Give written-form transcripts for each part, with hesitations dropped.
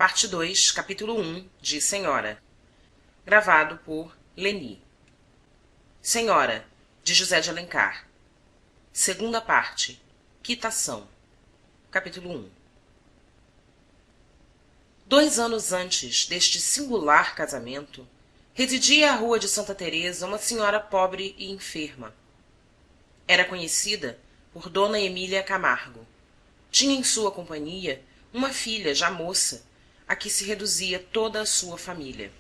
Parte 2, capítulo 1 de Senhora. Gravado por Leni. Senhora, de José de Alencar. Segunda parte. Quitação. Capítulo 1. 2 anos antes deste singular casamento, residia à rua de Santa Teresa uma senhora pobre e enferma. Era conhecida por Dona Emília Camargo. Tinha em sua companhia uma filha já moça, a que se reduzia toda a sua família.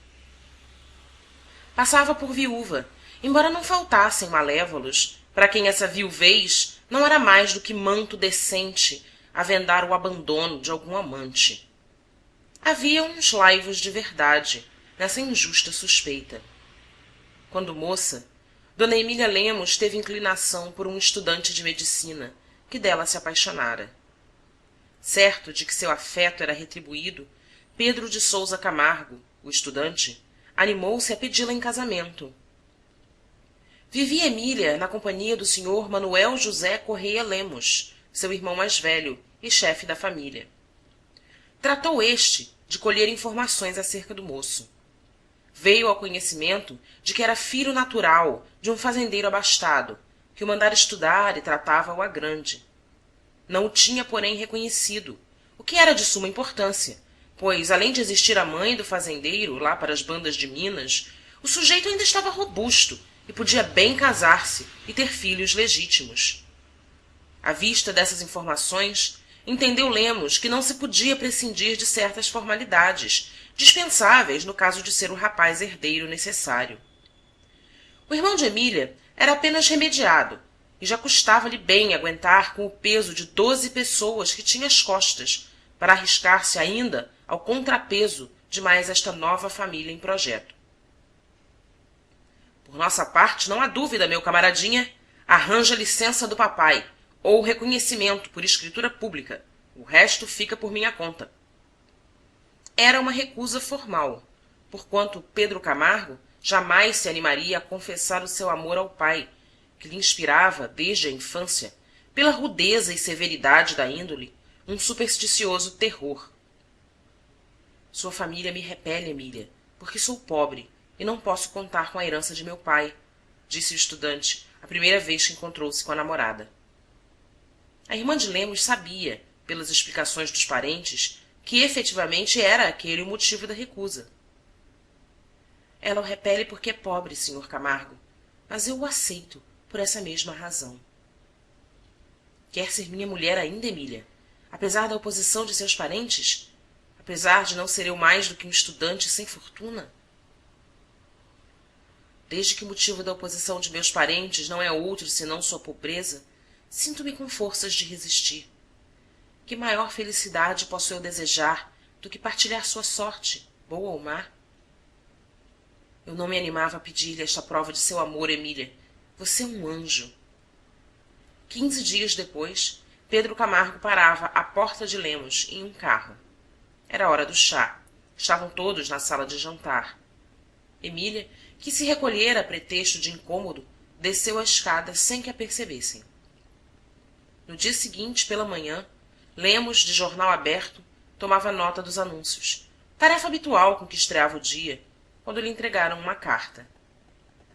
Passava por viúva, embora não faltassem malévolos, para quem essa viuvez não era mais do que manto decente a vendar o abandono de algum amante. Havia uns laivos de verdade nessa injusta suspeita. Quando moça, Dona Emília Lemos teve inclinação por um estudante de medicina, que dela se apaixonara. Certo de que seu afeto era retribuído, Pedro de Sousa Camargo, o estudante, animou-se a pedi-la em casamento. Vivia Emília na companhia do senhor Manuel José Correia Lemos, seu irmão mais velho e chefe da família. Tratou este de colher informações acerca do moço. Veio ao conhecimento de que era filho natural de um fazendeiro abastado, que o mandara estudar e tratava-o à grande. Não o tinha, porém, reconhecido, o que era de suma importância, pois, além de existir a mãe do fazendeiro lá para as bandas de Minas, o sujeito ainda estava robusto e podia bem casar-se e ter filhos legítimos. À vista dessas informações, entendeu Lemos que não se podia prescindir de certas formalidades, dispensáveis no caso de ser o rapaz herdeiro necessário. O irmão de Emília era apenas remediado, e já custava-lhe bem aguentar com o peso de 12 pessoas que tinha às costas, para arriscar-se ainda ao contrapeso de mais esta nova família em projeto. Por nossa parte, não há dúvida, meu camaradinha, arranja licença do papai, ou reconhecimento por escritura pública. O resto fica por minha conta. Era uma recusa formal, porquanto Pedro Camargo jamais se animaria a confessar o seu amor ao pai, que lhe inspirava, desde a infância, pela rudeza e severidade da índole, um supersticioso terror. Sua família me repele, Emília, porque sou pobre e não posso contar com a herança de meu pai, disse o estudante a primeira vez que encontrou-se com a namorada. A irmã de Lemos sabia, pelas explicações dos parentes, que efetivamente era aquele o motivo da recusa. Ela o repele porque é pobre, senhor Camargo, mas eu o aceito por essa mesma razão. Quer ser minha mulher ainda, Emília, apesar da oposição de seus parentes? Apesar de não ser eu mais do que um estudante sem fortuna? Desde que o motivo da oposição de meus parentes não é outro senão sua pobreza, sinto-me com forças de resistir. Que maior felicidade posso eu desejar do que partilhar sua sorte, boa ou má? Eu não me animava a pedir-lhe esta prova de seu amor, Emília. Você é um anjo. 15 dias depois, Pedro Camargo parava à porta de Lemos em um carro. Era hora do chá. Estavam todos na sala de jantar. Emília, que se recolhera a pretexto de incômodo, desceu a escada sem que a percebessem. No dia seguinte, pela manhã, Lemos, de jornal aberto, tomava nota dos anúncios, tarefa habitual com que estreava o dia, quando lhe entregaram uma carta.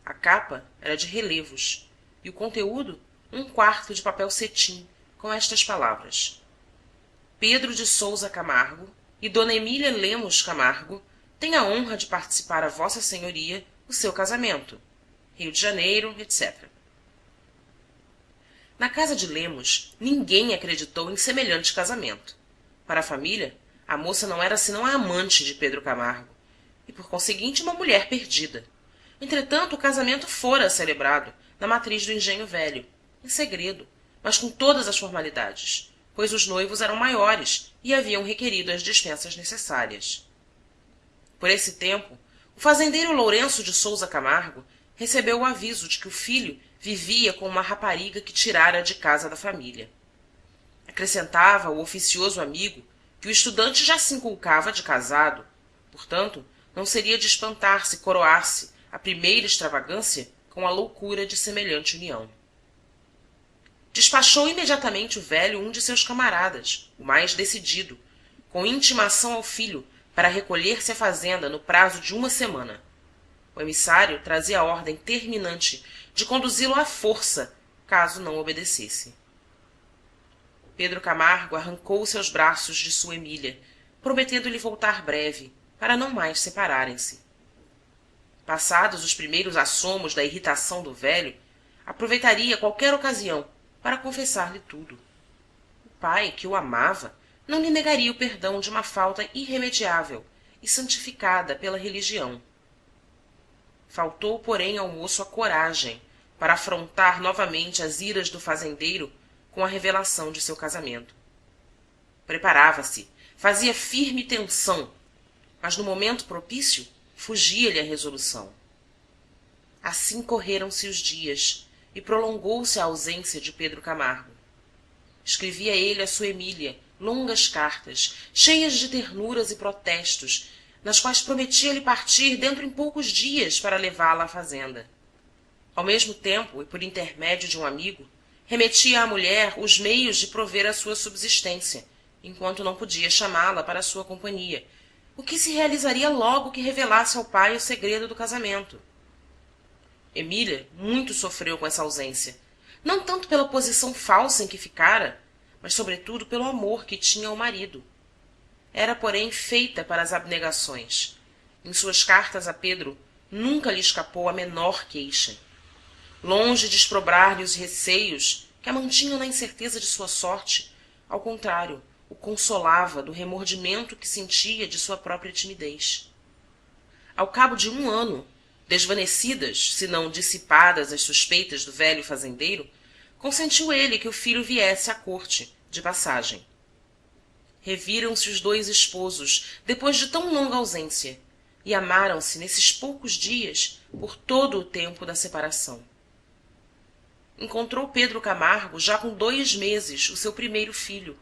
A capa era de relevos, e o conteúdo um quarto de papel cetim, com estas palavras: Pedro de Sousa Camargo e Dona Emília Lemos Camargo têm a honra de participar a Vossa Senhoria o seu casamento. Rio de Janeiro, etc. Na casa de Lemos, ninguém acreditou em semelhante casamento. Para a família, a moça não era senão a amante de Pedro Camargo, e por conseguinte uma mulher perdida. Entretanto, o casamento fora celebrado na matriz do Engenho Velho, em segredo, mas com todas as formalidades, pois os noivos eram maiores e haviam requerido as dispensas necessárias. Por esse tempo, o fazendeiro Lourenço de Sousa Camargo recebeu o aviso de que o filho vivia com uma rapariga que tirara de casa da família. Acrescentava o oficioso amigo que o estudante já se inculcava de casado, portanto, não seria de espantar se coroasse a primeira extravagância com a loucura de semelhante união. Despachou imediatamente o velho um de seus camaradas, o mais decidido, com intimação ao filho para recolher-se à fazenda no prazo de 1 semana. O emissário trazia a ordem terminante de conduzi-lo à força, caso não obedecesse. Pedro Camargo arrancou seus braços de sua Emília, prometendo-lhe voltar breve, para não mais separarem-se. Passados os primeiros assomos da irritação do velho, aproveitaria qualquer ocasião para confessar-lhe tudo. O pai, que o amava, não lhe negaria o perdão de uma falta irremediável e santificada pela religião. Faltou, porém, ao moço a coragem para afrontar novamente as iras do fazendeiro com a revelação de seu casamento. Preparava-se, fazia firme tenção, mas no momento propício fugia-lhe a resolução. Assim correram-se os dias e prolongou-se a ausência de Pedro Camargo. Escrevia ele a sua Emília longas cartas, cheias de ternuras e protestos, nas quais prometia-lhe partir dentro em poucos dias para levá-la à fazenda. Ao mesmo tempo, e por intermédio de um amigo, remetia à mulher os meios de prover a sua subsistência, enquanto não podia chamá-la para sua companhia, o que se realizaria logo que revelasse ao pai o segredo do casamento. Emília muito sofreu com essa ausência, não tanto pela posição falsa em que ficara, mas sobretudo pelo amor que tinha ao marido. Era, porém, feita para as abnegações. Em suas cartas a Pedro, nunca lhe escapou a menor queixa. Longe de exprobrar-lhe os receios que a mantinham na incerteza de sua sorte, ao contrário, o consolava do remordimento que sentia de sua própria timidez. Ao cabo de 1 ano, desvanecidas, se não dissipadas as suspeitas do velho fazendeiro, consentiu ele que o filho viesse à corte, de passagem. Reviram-se os 2 esposos, depois de tão longa ausência, e amaram-se nesses poucos dias por todo o tempo da separação. Encontrou Pedro Camargo já com 2 meses o seu primeiro filho,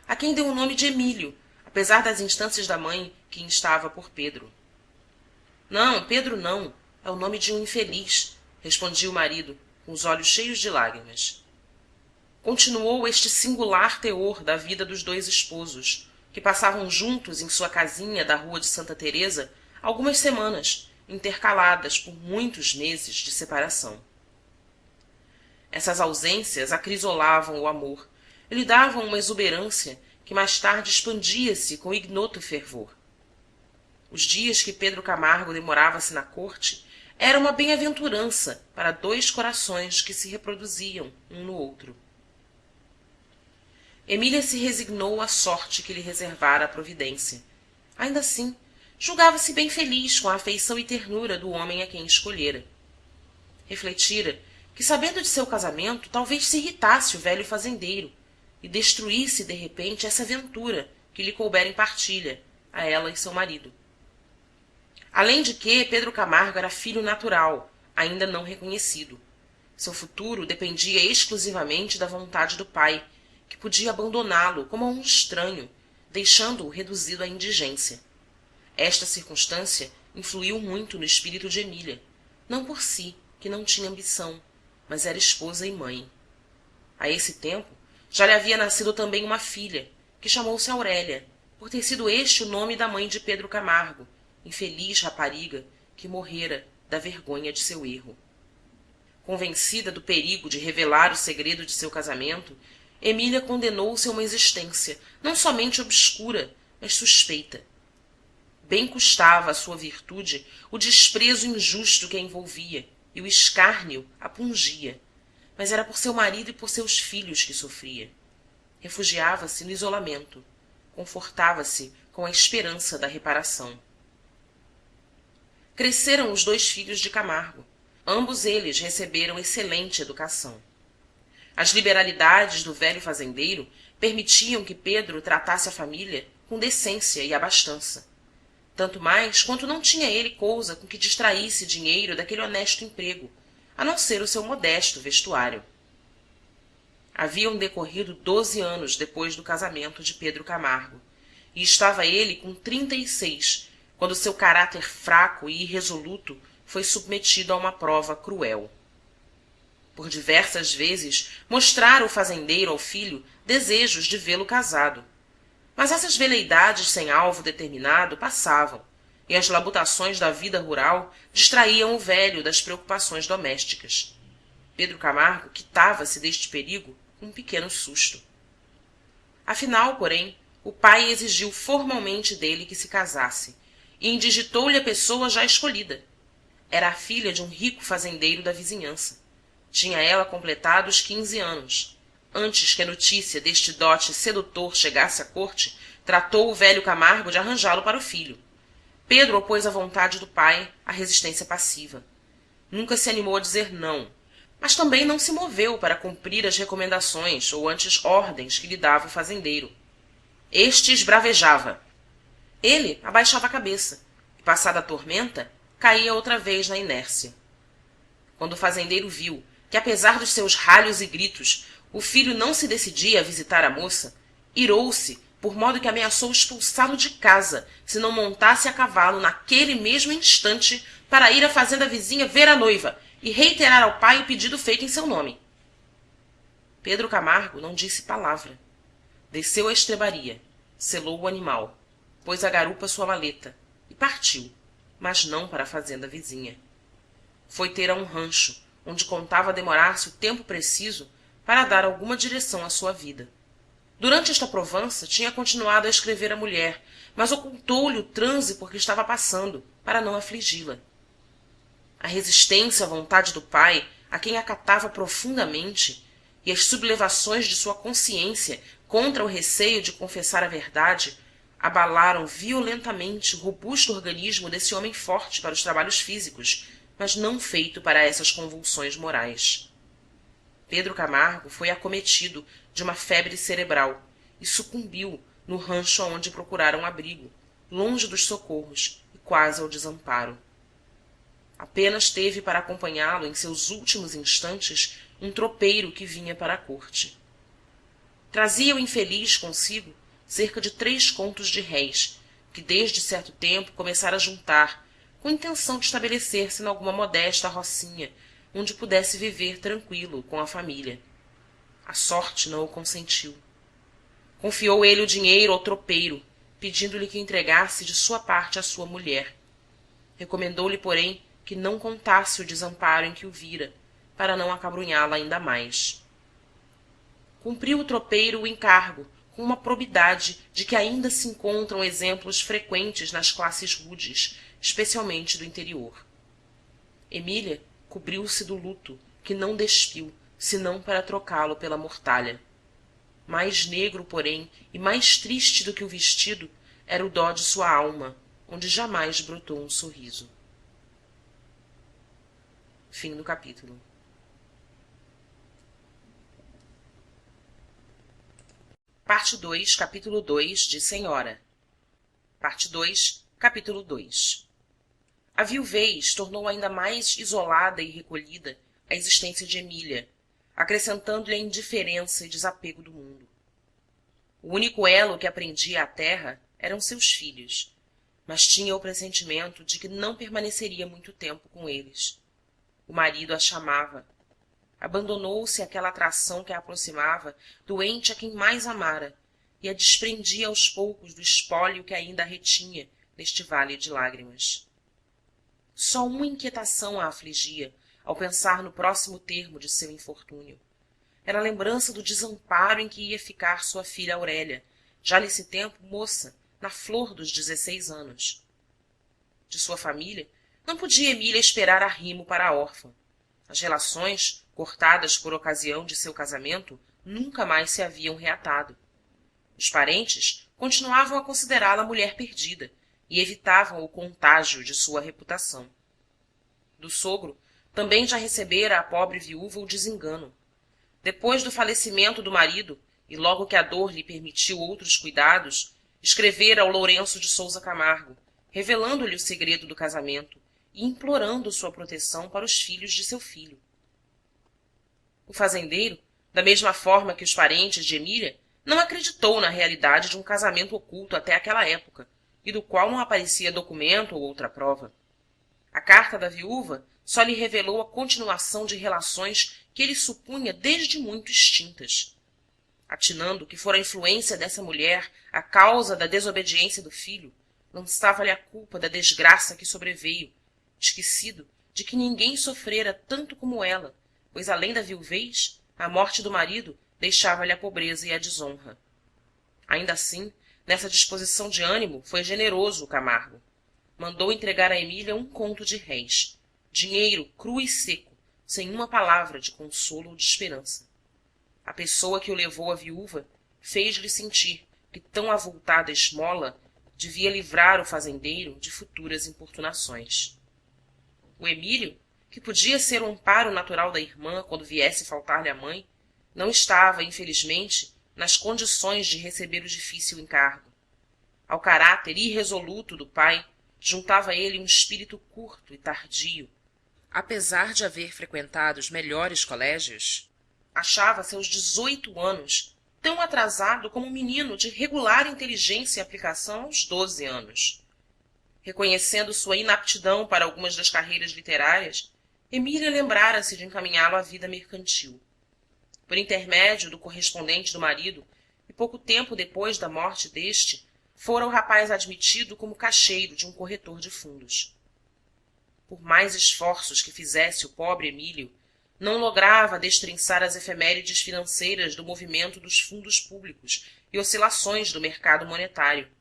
a quem deu o nome de Emílio, apesar das instâncias da mãe, que instava por Pedro. Não, Pedro não, é o nome de um infeliz, respondia o marido, com os olhos cheios de lágrimas. Continuou este singular teor da vida dos 2 esposos, que passavam juntos em sua casinha da rua de Santa Teresa algumas semanas, intercaladas por muitos meses de separação. Essas ausências acrisolavam o amor e lhe davam uma exuberância que mais tarde expandia-se com ignoto fervor. Os dias que Pedro Camargo demorava-se na corte era uma bem-aventurança para 2 corações que se reproduziam um no outro. Emília se resignou à sorte que lhe reservara a providência. Ainda assim, julgava-se bem feliz com a afeição e ternura do homem a quem escolhera. Refletira que, sabendo de seu casamento, talvez se irritasse o velho fazendeiro e destruísse de repente essa ventura que lhe coubera em partilha, a ela e seu marido. Além de que Pedro Camargo era filho natural, ainda não reconhecido. Seu futuro dependia exclusivamente da vontade do pai, que podia abandoná-lo como a um estranho, deixando-o reduzido à indigência. Esta circunstância influiu muito no espírito de Emília, não por si, que não tinha ambição, mas era esposa e mãe. A esse tempo, já lhe havia nascido também uma filha, que chamou-se Aurélia, por ter sido este o nome da mãe de Pedro Camargo, infeliz rapariga que morrera da vergonha de seu erro. Convencida do perigo de revelar o segredo de seu casamento, Emília condenou-se a uma existência não somente obscura, mas suspeita. Bem custava à sua virtude o desprezo injusto que a envolvia e o escárnio a pungia, mas era por seu marido e por seus filhos que sofria. Refugiava-se no isolamento, confortava-se com a esperança da reparação. Cresceram os 2 filhos de Camargo. Ambos eles receberam excelente educação. As liberalidades do velho fazendeiro permitiam que Pedro tratasse a família com decência e abastança. Tanto mais quanto não tinha ele cousa com que distraísse dinheiro daquele honesto emprego, a não ser o seu modesto vestuário. Haviam decorrido 12 anos depois do casamento de Pedro Camargo, e estava ele com 36, quando seu caráter fraco e irresoluto foi submetido a uma prova cruel. Por diversas vezes mostrara o fazendeiro ao filho desejos de vê-lo casado, Mas essas veleidades sem alvo determinado passavam, e as labutações da vida rural distraíam o velho das preocupações domésticas. Pedro Camargo quitava-se deste perigo com um pequeno susto. Afinal, porém, o pai exigiu formalmente dele que se casasse e indigitou-lhe a pessoa já escolhida. Era a filha de um rico fazendeiro da vizinhança. Tinha ela completado os 15 anos. Antes que a notícia deste dote sedutor chegasse à corte, tratou o velho Camargo de arranjá-lo para o filho. Pedro opôs à vontade do pai a resistência passiva. Nunca se animou a dizer não, mas também não se moveu para cumprir as recomendações ou antes ordens que lhe dava o fazendeiro. Este esbravejava. Ele abaixava a cabeça e, passada a tormenta, caía outra vez na inércia. Quando o fazendeiro viu que, apesar dos seus ralhos e gritos, o filho não se decidia a visitar a moça, irou-se, por modo que ameaçou expulsá-lo de casa se não montasse a cavalo naquele mesmo instante para ir à fazenda vizinha ver a noiva e reiterar ao pai o pedido feito em seu nome. Pedro Camargo não disse palavra. Desceu a estrebaria, selou o animal, pôs à garupa sua maleta e partiu, mas não para a fazenda vizinha. Foi ter a um rancho, onde contava demorar-se o tempo preciso para dar alguma direção à sua vida. Durante esta provança, tinha continuado a escrever à mulher, mas ocultou-lhe o transe por que estava passando, para não afligi-la. A resistência à vontade do pai, a quem acatava profundamente, e as sublevações de sua consciência contra o receio de confessar a verdade, abalaram violentamente o robusto organismo desse homem forte para os trabalhos físicos, mas não feito para essas convulsões morais. Pedro Camargo foi acometido de uma febre cerebral e sucumbiu no rancho aonde procuraram abrigo, longe dos socorros e quase ao desamparo. Apenas teve para acompanhá-lo em seus últimos instantes um tropeiro que vinha para a corte. Trazia o infeliz consigo cerca de 3 contos de réis, que desde certo tempo começara a juntar, com intenção de estabelecer-se nalguma modesta rocinha, onde pudesse viver tranqüilo com a família. A sorte não o consentiu. Confiou ele o dinheiro ao tropeiro, pedindo-lhe que entregasse de sua parte à sua mulher. Recomendou-lhe, porém, que não contasse o desamparo em que o vira, para não acabrunhá-la ainda mais. Cumpriu o tropeiro o encargo com uma probidade de que ainda se encontram exemplos frequentes nas classes rudes, especialmente do interior. Emília cobriu-se do luto, que não despiu, senão para trocá-lo pela mortalha. Mais negro, porém, e mais triste do que o vestido, era o dó de sua alma, onde jamais brotou um sorriso. Fim do capítulo. Parte 2, capítulo 2, de Senhora. Parte 2, capítulo 2. A viuvez tornou ainda mais isolada e recolhida a existência de Emília, acrescentando-lhe a indiferença e desapego do mundo. O único elo que aprendia à terra eram seus filhos, mas tinha o pressentimento de que não permaneceria muito tempo com eles. O marido a chamava. Abandonou-se àquela atração que a aproximava do ente a quem mais amara e a desprendia aos poucos do espólio que ainda a retinha neste vale de lágrimas. Só uma inquietação a afligia ao pensar no próximo termo de seu infortúnio. Era a lembrança do desamparo em que ia ficar sua filha Aurélia, já nesse tempo moça, na flor dos 16 anos. De sua família, não podia Emília esperar arrimo para a órfã. As relações, cortadas por ocasião de seu casamento, nunca mais se haviam reatado. Os parentes continuavam a considerá-la mulher perdida e evitavam o contágio de sua reputação. Do sogro, também já recebera a pobre viúva o desengano. Depois do falecimento do marido, e logo que a dor lhe permitiu outros cuidados, escrevera ao Lourenço de Sousa Camargo, revelando-lhe o segredo do casamento e implorando sua proteção para os filhos de seu filho. O fazendeiro, da mesma forma que os parentes de Emília, não acreditou na realidade de um casamento oculto até aquela época, e do qual não aparecia documento ou outra prova. A carta da viúva só lhe revelou a continuação de relações que ele supunha desde muito extintas. atinando que fora a influência dessa mulher a causa da desobediência do filho, lançava-lhe a culpa da desgraça que sobreveio, esquecido de que ninguém sofrera tanto como ela, pois além da viuvez, a morte do marido deixava-lhe a pobreza e a desonra. Ainda assim, nessa disposição de ânimo, foi generoso o Camargo. Mandou entregar a Emília 1 conto de réis, dinheiro cru e seco, sem uma palavra de consolo ou de esperança. A pessoa que o levou à viúva fez-lhe sentir que tão avultada esmola devia livrar o fazendeiro de futuras importunações. O Emílio, que podia ser o amparo natural da irmã quando viesse faltar-lhe a mãe, não estava, infelizmente, nas condições de receber o difícil encargo. Ao caráter irresoluto do pai juntava ele um espírito curto e tardio. Apesar de haver frequentado os melhores colégios, achava-se aos 18 anos tão atrasado como um menino de regular inteligência e aplicação aos 12 anos. Reconhecendo sua inaptidão para algumas das carreiras literárias, Emília lembrara-se de encaminhá-lo à vida mercantil. Por intermédio do correspondente do marido, e pouco tempo depois da morte deste, fora o rapaz admitido como caixeiro de um corretor de fundos. Por mais esforços que fizesse o pobre Emílio, não lograva destrinçar as efemérides financeiras do movimento dos fundos públicos e oscilações do mercado monetário.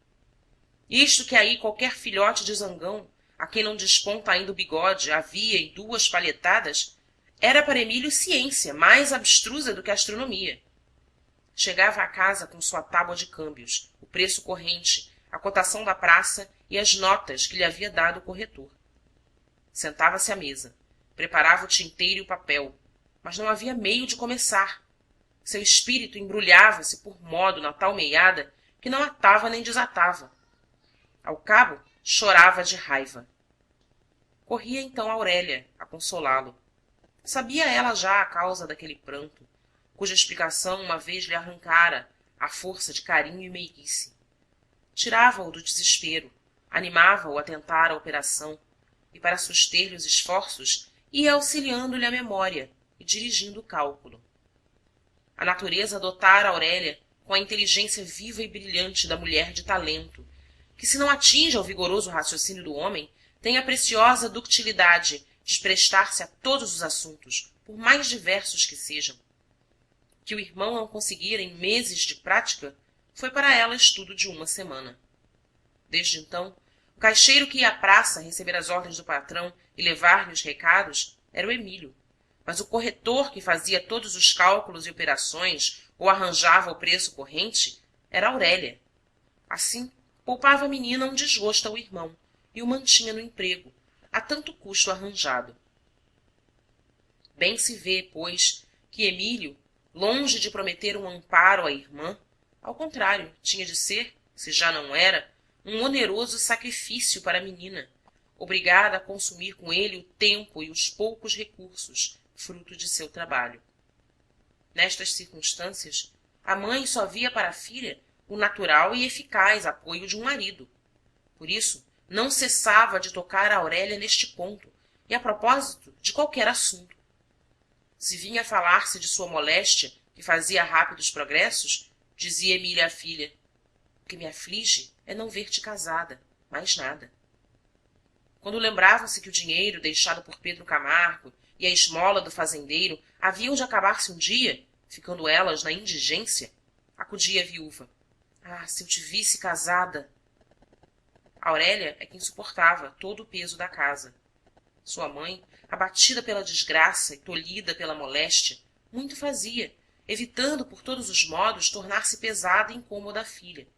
Isto que aí qualquer filhote de zangão, a quem não desponta ainda o bigode, havia em 2 palhetadas, era para Emílio ciência mais abstrusa do que a astronomia. Chegava à casa com sua tábua de câmbios, o preço corrente, a cotação da praça e as notas que lhe havia dado o corretor. Sentava-se à mesa, preparava o tinteiro e o papel, mas não havia meio de começar. Seu espírito embrulhava-se por modo na tal meiada que não atava nem desatava. Ao cabo, chorava de raiva. Corria então Aurélia a consolá-lo. Sabia ela já a causa daquele pranto, cuja explicação uma vez lhe arrancara à força de carinho e meiguice. Tirava-o do desespero, animava-o a tentar a operação, e para suster-lhe os esforços ia auxiliando-lhe a memória e dirigindo o cálculo. A natureza dotara Aurélia com a inteligência viva e brilhante da mulher de talento, que se não atinge ao vigoroso raciocínio do homem, tem a preciosa ductilidade de prestar-se a todos os assuntos, por mais diversos que sejam. Que o irmão não conseguira em meses de prática, foi para ela estudo de 1 semana. Desde então, o caixeiro que ia à praça receber as ordens do patrão e levar-lhe os recados era o Emílio, mas o corretor que fazia todos os cálculos e operações ou arranjava o preço corrente era Aurélia. Assim, poupava a menina um desgosto ao irmão e o mantinha no emprego, a tanto custo arranjado. Bem se vê, pois, que Emílio, longe de prometer um amparo à irmã, ao contrário, tinha de ser, se já não era, um oneroso sacrifício para a menina, obrigada a consumir com ele o tempo e os poucos recursos, fruto de seu trabalho. Nestas circunstâncias, a mãe só via para a filha o natural e eficaz apoio de um marido. Por isso, não cessava de tocar a Aurélia neste ponto, e a propósito de qualquer assunto. Se vinha falar-se de sua moléstia, que fazia rápidos progressos, dizia Emília à filha: "O que me aflige é não ver-te casada, mais nada." Quando lembravam-se que o dinheiro deixado por Pedro Camargo e a esmola do fazendeiro haviam de acabar-se um dia, ficando elas na indigência, acudia a viúva: "Ah, se eu te visse casada!" Aurélia é quem suportava todo o peso da casa. Sua mãe, abatida pela desgraça e tolhida pela moléstia, muito fazia, evitando por todos os modos tornar-se pesada e incômoda à filha.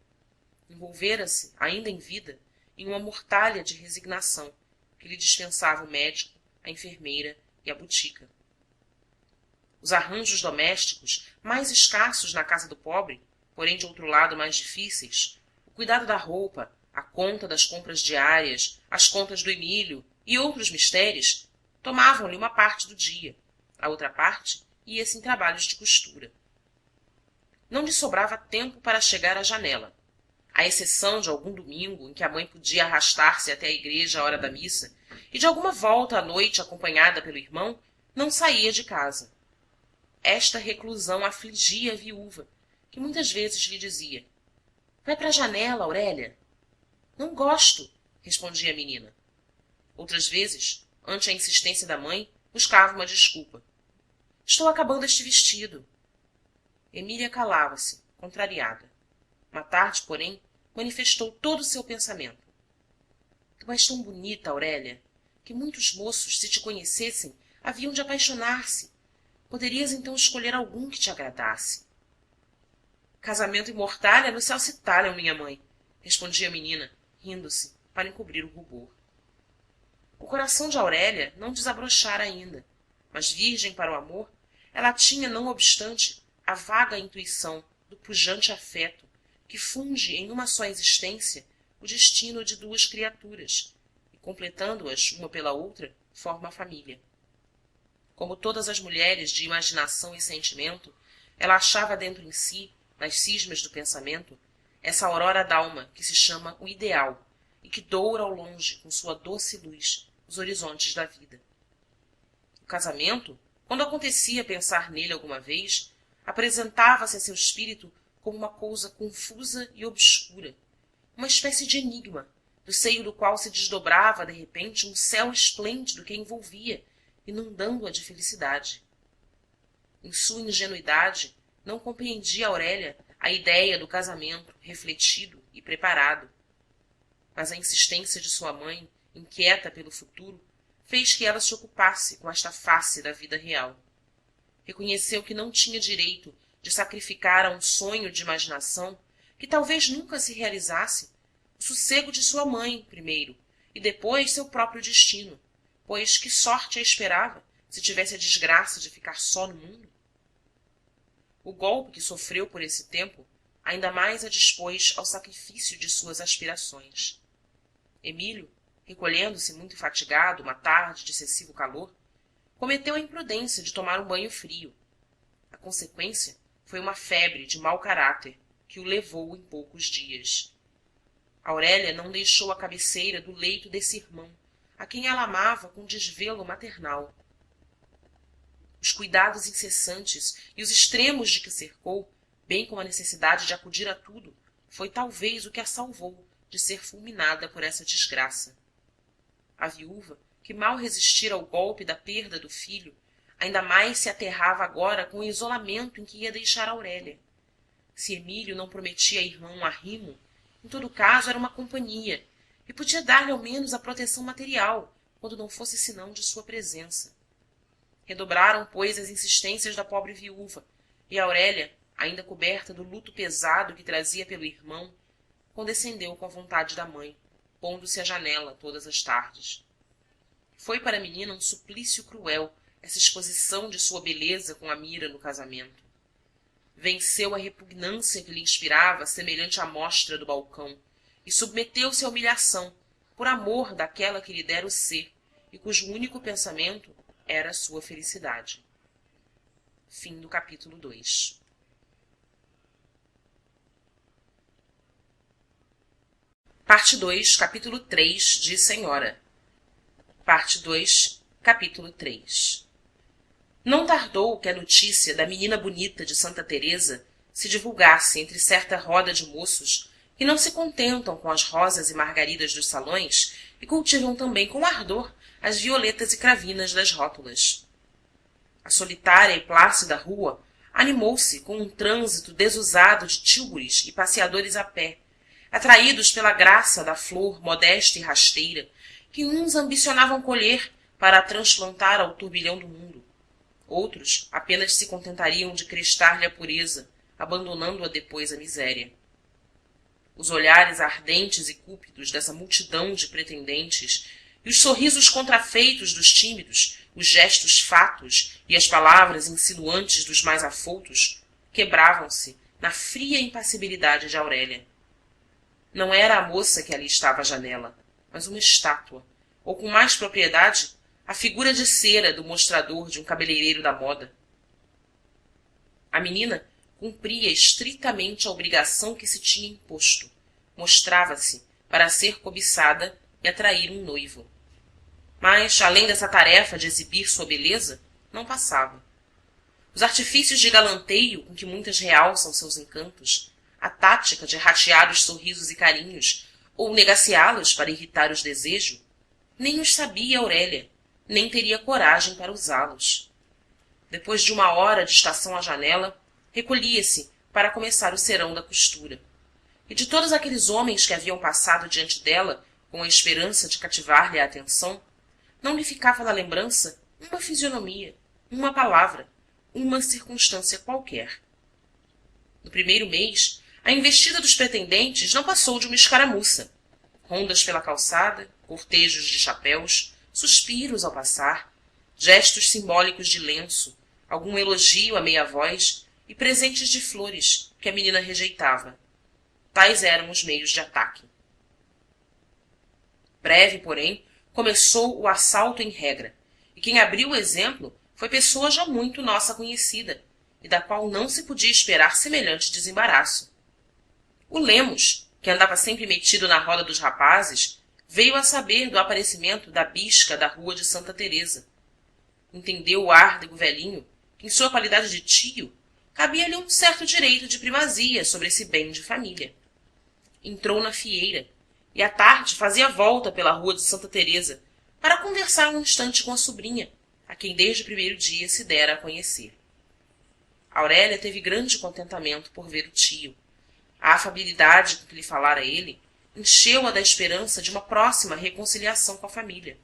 Envolvera-se, ainda em vida, em uma mortalha de resignação que lhe dispensava o médico, a enfermeira e a botica. Os arranjos domésticos, mais escassos na casa do pobre, porém de outro lado mais difíceis, o cuidado da roupa, a conta das compras diárias, as contas do Emílio e outros mistérios, tomavam-lhe uma parte do dia. A outra parte ia-se em trabalhos de costura. Não lhe sobrava tempo para chegar à janela. À exceção de algum domingo em que a mãe podia arrastar-se até a igreja à hora da missa e de alguma volta à noite acompanhada pelo irmão, não saía de casa. Esta reclusão afligia a viúva, que muitas vezes lhe dizia: vai para a janela, Aurélia. Não gosto, respondia a menina. Outras vezes, ante a insistência da mãe, buscava uma desculpa: estou acabando este vestido. Emília calava-se, contrariada. Uma tarde, porém, manifestou todo o seu pensamento. Tu és tão bonita, Aurélia, que muitos moços, se te conhecessem, haviam de apaixonar-se. Poderias então escolher algum que te agradasse. Casamento e mortalha no céu se talham, minha mãe, respondia a menina, rindo-se, para encobrir o rubor. O coração de Aurélia não desabrochara ainda, mas virgem para o amor, ela tinha, não obstante, a vaga intuição do pujante afeto que funde em uma só existência o destino de duas criaturas e, completando-as uma pela outra, forma a família. Como todas as mulheres de imaginação e sentimento, ela achava dentro em si, nas cismas do pensamento, essa aurora d'alma que se chama o ideal e que doura ao longe com sua doce luz os horizontes da vida. O casamento, quando acontecia pensar nele alguma vez, apresentava-se a seu espírito como uma cousa confusa e obscura, uma espécie de enigma, do seio do qual se desdobrava de repente um céu esplêndido que a envolvia, inundando-a de felicidade. Em sua ingenuidade, não compreendia Aurélia a ideia do casamento refletido e preparado. Mas a insistência de sua mãe, inquieta pelo futuro, fez que ela se ocupasse com esta face da vida real. Reconheceu que não tinha direito de sacrificar a um sonho de imaginação que talvez nunca se realizasse o sossego de sua mãe, primeiro, e depois seu próprio destino, pois que sorte a esperava se tivesse a desgraça de ficar só no mundo? O golpe que sofreu por esse tempo ainda mais a dispôs ao sacrifício de suas aspirações. Emílio, recolhendo-se muito fatigado uma tarde de excessivo calor, cometeu a imprudência de tomar um banho frio. A consequência foi uma febre de mau caráter que o levou em poucos dias. Aurélia não deixou a cabeceira do leito desse irmão, a quem ela amava com desvelo maternal. Os cuidados incessantes e os extremos de que cercou, bem como a necessidade de acudir a tudo, foi talvez o que a salvou de ser fulminada por essa desgraça. A viúva, que mal resistira ao golpe da perda do filho, ainda mais se aterrava agora com o isolamento em que ia deixar Aurélia. Se Emílio não prometia à irmã um arrimo, em todo caso era uma companhia, e podia dar-lhe ao menos a proteção material, quando não fosse senão de sua presença. Redobraram, pois, as insistências da pobre viúva, e Aurélia, ainda coberta do luto pesado que trazia pelo irmão, condescendeu com a vontade da mãe, pondo-se à janela todas as tardes. Foi para a menina um suplício cruel essa exposição de sua beleza com a mira no casamento. Venceu a repugnância que lhe inspirava semelhante amostra do balcão e submeteu-se à humilhação por amor daquela que lhe dera o ser e cujo único pensamento era a sua felicidade. Fim do capítulo 2. Parte 2, capítulo 3 de Senhora. Parte 2, capítulo 3. Não tardou que a notícia da menina bonita de Santa Teresa se divulgasse entre certa roda de moços que não se contentam com as rosas e margaridas dos salões e cultivam também com ardor as violetas e cravinas das rótulas. A solitária e plácida rua animou-se com um trânsito desusado de tílbures e passeadores a pé, atraídos pela graça da flor modesta e rasteira, que uns ambicionavam colher para a transplantar ao turbilhão do mundo. Outros apenas se contentariam de crestar-lhe a pureza, abandonando-a depois à miséria. Os olhares ardentes e cúpidos dessa multidão de pretendentes e os sorrisos contrafeitos dos tímidos, os gestos fatos e as palavras insinuantes dos mais afoutos quebravam-se na fria impassibilidade de Aurélia. Não era a moça que ali estava à janela, mas uma estátua, ou com mais propriedade, a figura de cera do mostrador de um cabeleireiro da moda. A menina cumpria estritamente a obrigação que se tinha imposto. Mostrava-se para ser cobiçada e atrair um noivo. Mas, além dessa tarefa de exibir sua beleza, não passava. os artifícios de galanteio com que muitas realçam seus encantos, a tática de ratear os sorrisos e carinhos ou negaciá-los para irritar os desejos, nem os sabia Aurélia, nem teria coragem para usá-los. Depois de 1 hora de estação à janela, recolhia-se para começar o serão da costura. E de todos aqueles homens que haviam passado diante dela com a esperança de cativar-lhe a atenção, não lhe ficava na lembrança uma fisionomia, uma palavra, uma circunstância qualquer. No primeiro mês, a investida dos pretendentes não passou de uma escaramuça. Rondas pela calçada, cortejos de chapéus, suspiros ao passar, gestos simbólicos de lenço, algum elogio à meia voz e presentes de flores que a menina rejeitava. Tais eram os meios de ataque. Breve, porém, começou o assalto em regra, e quem abriu o exemplo foi pessoa já muito nossa conhecida, e da qual não se podia esperar semelhante desembaraço. O Lemos, que andava sempre metido na roda dos rapazes, veio a saber do aparecimento da bisca da rua de Santa Teresa. Entendeu o árdego velhinho que, em sua qualidade de tio, cabia-lhe um certo direito de primazia sobre esse bem de família. Entrou na fieira e à tarde fazia volta pela rua de Santa Teresa para conversar um instante com a sobrinha, a quem desde o primeiro dia se dera a conhecer. Aurélia teve grande contentamento por ver o tio. A afabilidade com que lhe falara ele encheu-a da esperança de uma próxima reconciliação com a família.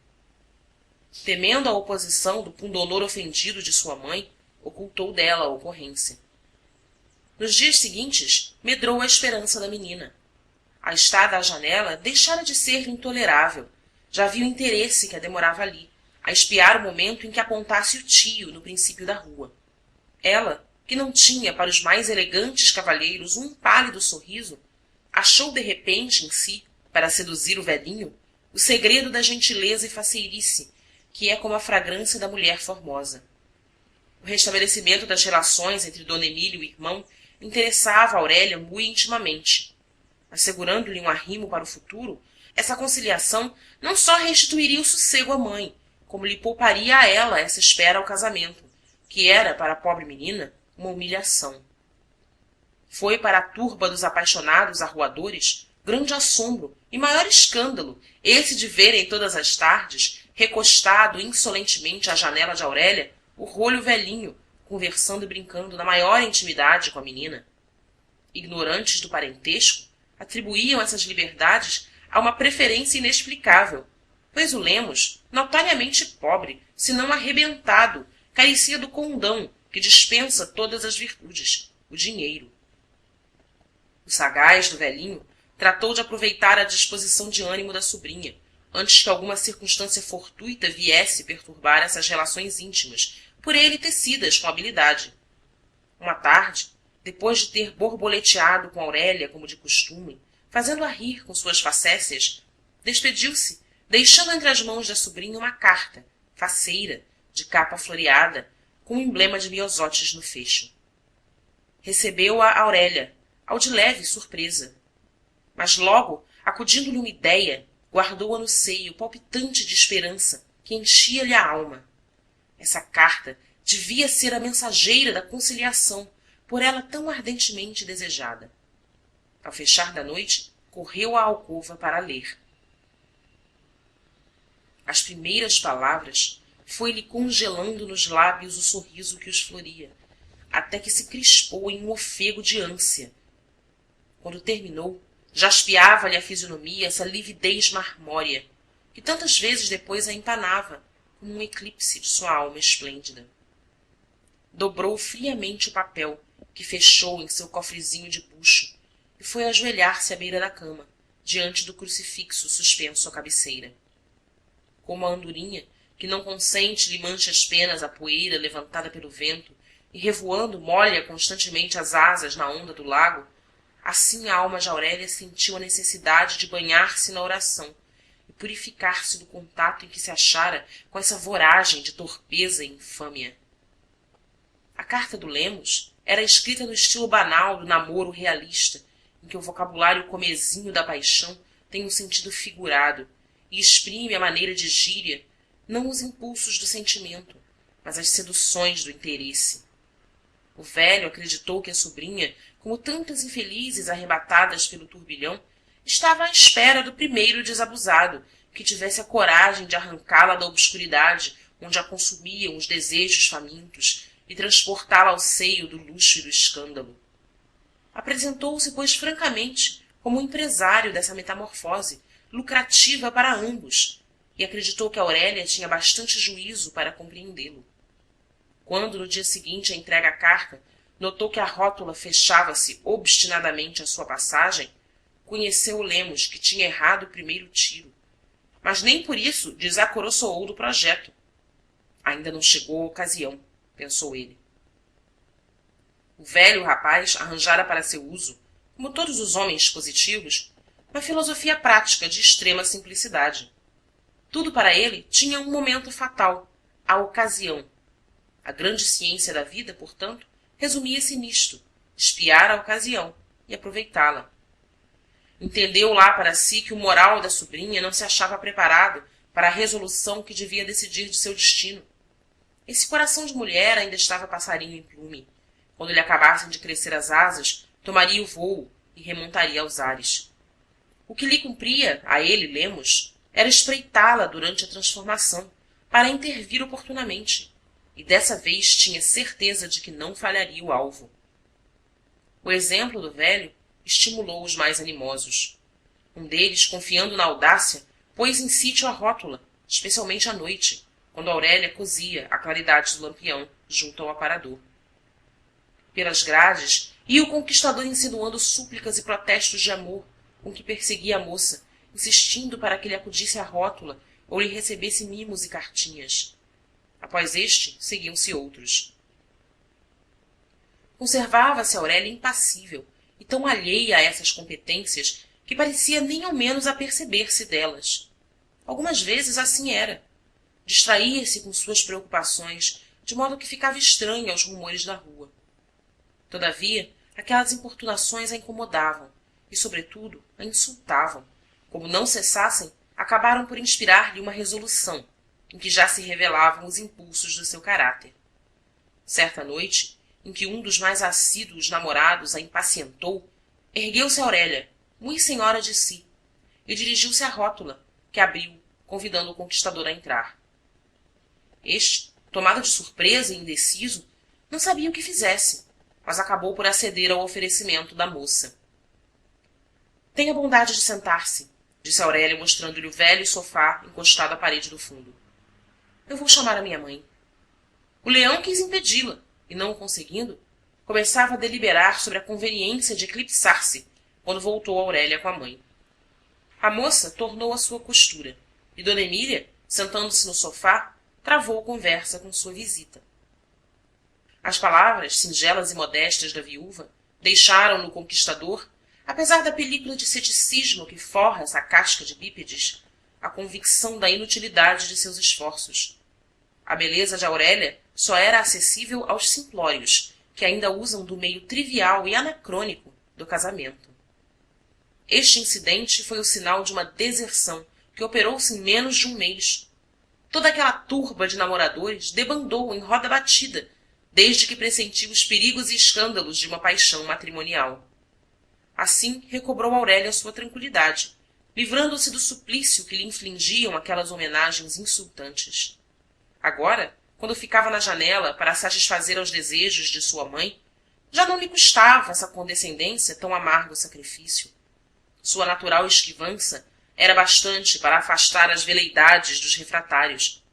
Temendo a oposição do pundonor ofendido de sua mãe, ocultou dela a ocorrência. Nos dias seguintes, medrou a esperança da menina. A estada à janela deixara de ser-lhe intolerável. Já via o interesse que a demorava ali, a espiar o momento em que apontasse o tio no princípio da rua. Ela, que não tinha para os mais elegantes cavalheiros um pálido sorriso, achou de repente em si, para seduzir o velhinho, o segredo da gentileza e faceirice, que é como a fragrância da mulher formosa. O restabelecimento das relações entre d Emília e o irmão interessava Aurélia muito intimamente. Assegurando-lhe um arrimo para o futuro, essa conciliação não só restituiria o sossego à mãe, como lhe pouparia a ela essa espera ao casamento, que era, para a pobre menina, uma humilhação. Foi para a turba dos apaixonados arruadores grande assombro e maior escândalo esse de verem todas as tardes, recostado insolentemente à janela de Aurélia, o rolho velhinho, conversando e brincando na maior intimidade com a menina. Ignorantes do parentesco, atribuíam essas liberdades a uma preferência inexplicável, pois o Lemos, notoriamente pobre, se não arrebentado, carecia do condão que dispensa todas as virtudes, o dinheiro. O sagaz do velhinho tratou de aproveitar a disposição de ânimo da sobrinha, antes que alguma circunstância fortuita viesse perturbar essas relações íntimas, por ele tecidas com habilidade. Uma tarde, depois de ter borboleteado com Aurélia como de costume, fazendo-a rir com suas facécias, despediu-se, deixando entre as mãos da sobrinha uma carta, faceira, de capa floreada, com um emblema de miosótis no fecho. Recebeu-a Aurélia, ao de leve surpresa. Mas logo, acudindo-lhe uma idéia, guardou-a no seio, palpitante de esperança, que enchia-lhe a alma. Essa carta devia ser a mensageira da conciliação, por ela tão ardentemente desejada. Ao fechar da noite, correu à alcova para ler. As primeiras palavras foi-lhe congelando nos lábios o sorriso que os floria, até que se crispou em um ofego de ânsia. Quando terminou, jaspeava-lhe a fisionomia essa lividez marmórea, que tantas vezes depois a empanava, como um eclipse de sua alma esplêndida. Dobrou friamente o papel, que fechou em seu cofrezinho de bucho, e foi ajoelhar-se à beira da cama, diante do crucifixo suspenso à cabeceira. Como a andorinha, que não consente lhe manche as penas a poeira levantada pelo vento e revoando molha constantemente as asas na onda do lago, assim a alma de Aurélia sentiu a necessidade de banhar-se na oração e purificar-se do contato em que se achara com essa voragem de torpeza e infâmia. A carta do Lemos era escrita no estilo banal do namoro realista, em que o vocabulário comezinho da paixão tem um sentido figurado e exprime à maneira de gíria não os impulsos do sentimento, mas as seduções do interesse. O velho acreditou que a sobrinha, como tantas infelizes arrebatadas pelo turbilhão, estava à espera do primeiro desabusado, que tivesse a coragem de arrancá-la da obscuridade onde a consumiam os desejos famintos e transportá-la ao seio do luxo e do escândalo. Apresentou-se, pois, francamente, como um empresário dessa metamorfose, lucrativa para ambos, e acreditou que Aurélia tinha bastante juízo para compreendê-lo. Quando, no dia seguinte, entrega a carta, notou que a rótula fechava-se obstinadamente à sua passagem, conheceu o Lemos, que tinha errado o primeiro tiro. Mas nem por isso desacoroçoou do projeto. Ainda não chegou a ocasião, pensou ele. O velho rapaz arranjara para seu uso, como todos os homens positivos, uma filosofia prática de extrema simplicidade. Tudo para ele tinha um momento fatal, a ocasião. A grande ciência da vida, portanto, resumia-se nisto: espiar a ocasião e aproveitá-la. Entendeu lá para si que o moral da sobrinha não se achava preparado para a resolução que devia decidir de seu destino. Esse coração de mulher ainda estava passarinho em plume. Quando lhe acabassem de crescer as asas, tomaria o vôo e remontaria aos ares. O que lhe cumpria, a ele, Lemos, era espreitá-la durante a transformação, para intervir oportunamente, e dessa vez tinha certeza de que não falharia o alvo. O exemplo do velho estimulou os mais animosos. Um deles, confiando na audácia, pôs em sítio a rótula, especialmente à noite, quando Aurélia cozia à claridade do lampião junto ao aparador. Pelas grades ia o conquistador insinuando súplicas e protestos de amor, com que perseguia a moça, insistindo para que lhe acudisse à rótula ou lhe recebesse mimos e cartinhas. Após este, seguiam-se outros. Conservava-se Aurélia impassível e tão alheia a essas competências que parecia nem ao menos aperceber-se delas. Algumas vezes assim era. Distraía-se com suas preocupações, de modo que ficava estranha aos rumores da rua. Todavia, aquelas importunações a incomodavam e, sobretudo, a insultavam. Como não cessassem, acabaram por inspirar-lhe uma resolução, em que já se revelavam os impulsos do seu caráter. Certa noite, em que um dos mais assíduos namorados a impacientou, ergueu-se Aurélia, mui senhora de si, e dirigiu-se à rótula, que abriu, convidando o conquistador a entrar. Este, tomado de surpresa e indeciso, não sabia o que fizesse, mas acabou por aceder ao oferecimento da moça. «Tenha bondade de sentar-se», disse Aurélia, mostrando-lhe o velho sofá encostado à parede do fundo. «Eu vou chamar a minha mãe». O leão quis impedi-la, e não o conseguindo, começava a deliberar sobre a conveniência de eclipsar-se, quando voltou Aurélia com a mãe. A moça tornou à sua costura, e Dona Emília, sentando-se no sofá, travou conversa com sua visita. As palavras, singelas e modestas da viúva, deixaram no conquistador, apesar da película de ceticismo que forra essa casca de bípedes, a convicção da inutilidade de seus esforços. A beleza de Aurélia só era acessível aos simplórios, que ainda usam do meio trivial e anacrônico do casamento. Este incidente foi o sinal de uma deserção que operou-se em menos de um mês. Toda aquela turba de namoradores debandou em roda batida, desde que pressentiu os perigos e escândalos de uma paixão matrimonial. Assim recobrou Aurélia sua tranquilidade, livrando-se do suplício que lhe infligiam aquelas homenagens insultantes. Agora, quando ficava na janela para satisfazer aos desejos de sua mãe, já não lhe custava essa condescendência tão amargo sacrifício. Sua natural esquivança era bastante para afastar as veleidades dos refratários.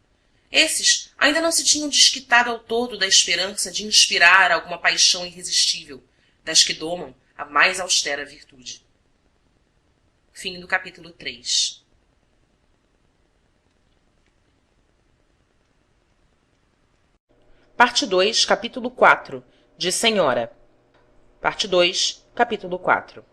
Esses ainda não se tinham desquitado ao todo da esperança de inspirar alguma paixão irresistível, das que domam a mais austera virtude. Fim do capítulo 3. Parte 2, capítulo 4, de Senhora. Parte 2, capítulo 4.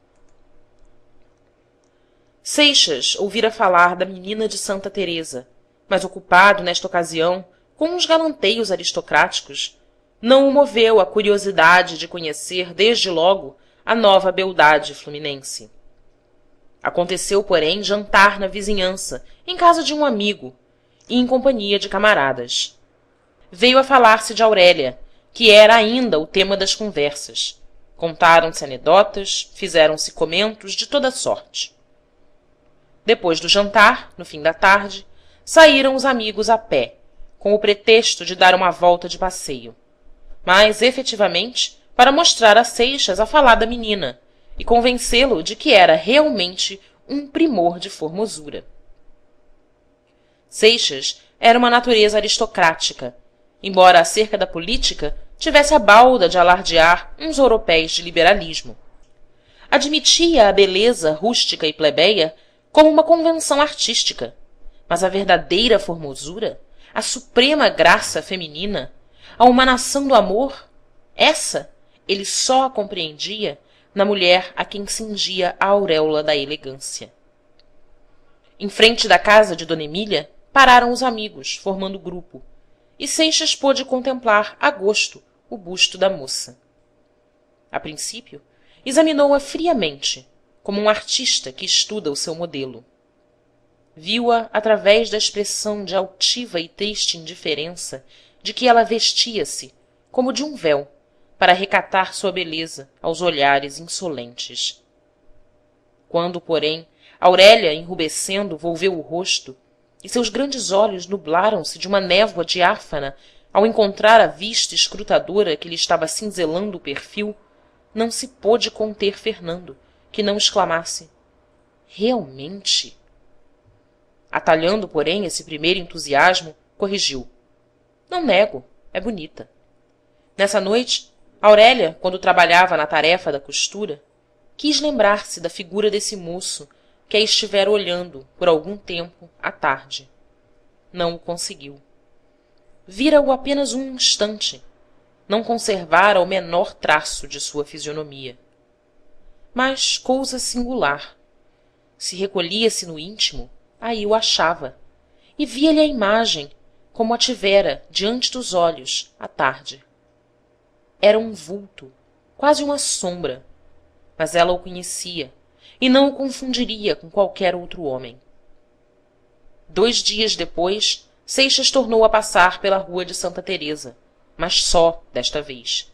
Seixas ouvira falar da menina de Santa Teresa, mas ocupado nesta ocasião com uns galanteios aristocráticos, não o moveu a curiosidade de conhecer desde logo a nova beldade fluminense. Aconteceu, porém, jantar na vizinhança, em casa de um amigo, e em companhia de camaradas. Veio a falar-se de Aurélia, que era ainda o tema das conversas. Contaram-se anedotas, fizeram-se comentos de toda sorte. Depois do jantar, no fim da tarde, saíram os amigos a pé, com o pretexto de dar uma volta de passeio, mas efetivamente para mostrar a Seixas a falada menina e convencê-lo de que era realmente um primor de formosura. Seixas era uma natureza aristocrática, embora acerca da política tivesse a balda de alardear uns ouropéis de liberalismo. Admitia a beleza rústica e plebeia como uma convenção artística, mas a verdadeira formosura, a suprema graça feminina, a humanação do amor, essa ele só a compreendia na mulher a quem cingia a auréola da elegância. Em frente da casa de Dona Emília, pararam os amigos, formando grupo, e Seixas pôde contemplar a gosto o busto da moça. A princípio, examinou-a friamente, como um artista que estuda o seu modelo. Viu-a através da expressão de altiva e triste indiferença de que ela vestia-se, como de um véu, para recatar sua beleza aos olhares insolentes. Quando, porém, Aurélia, enrubescendo, volveu o rosto, e seus grandes olhos nublaram-se de uma névoa diáfana ao encontrar a vista escrutadora que lhe estava cinzelando o perfil, não se pôde conter Fernando, que não exclamasse: realmente? Atalhando, porém, esse primeiro entusiasmo, corrigiu: não nego, é bonita. Nessa noite, Aurélia, quando trabalhava na tarefa da costura, quis lembrar-se da figura desse moço que a estivera olhando por algum tempo à tarde. Não o conseguiu. Vira-o apenas um instante, não conservara o menor traço de sua fisionomia. Mas cousa singular. Se recolhia-se no íntimo, aí o achava, e via-lhe a imagem, como a tivera diante dos olhos à tarde. Era um vulto, quase uma sombra, mas ela o conhecia e não o confundiria com qualquer outro homem. 2 dias depois, Seixas tornou a passar pela rua de Santa Teresa, mas só desta vez.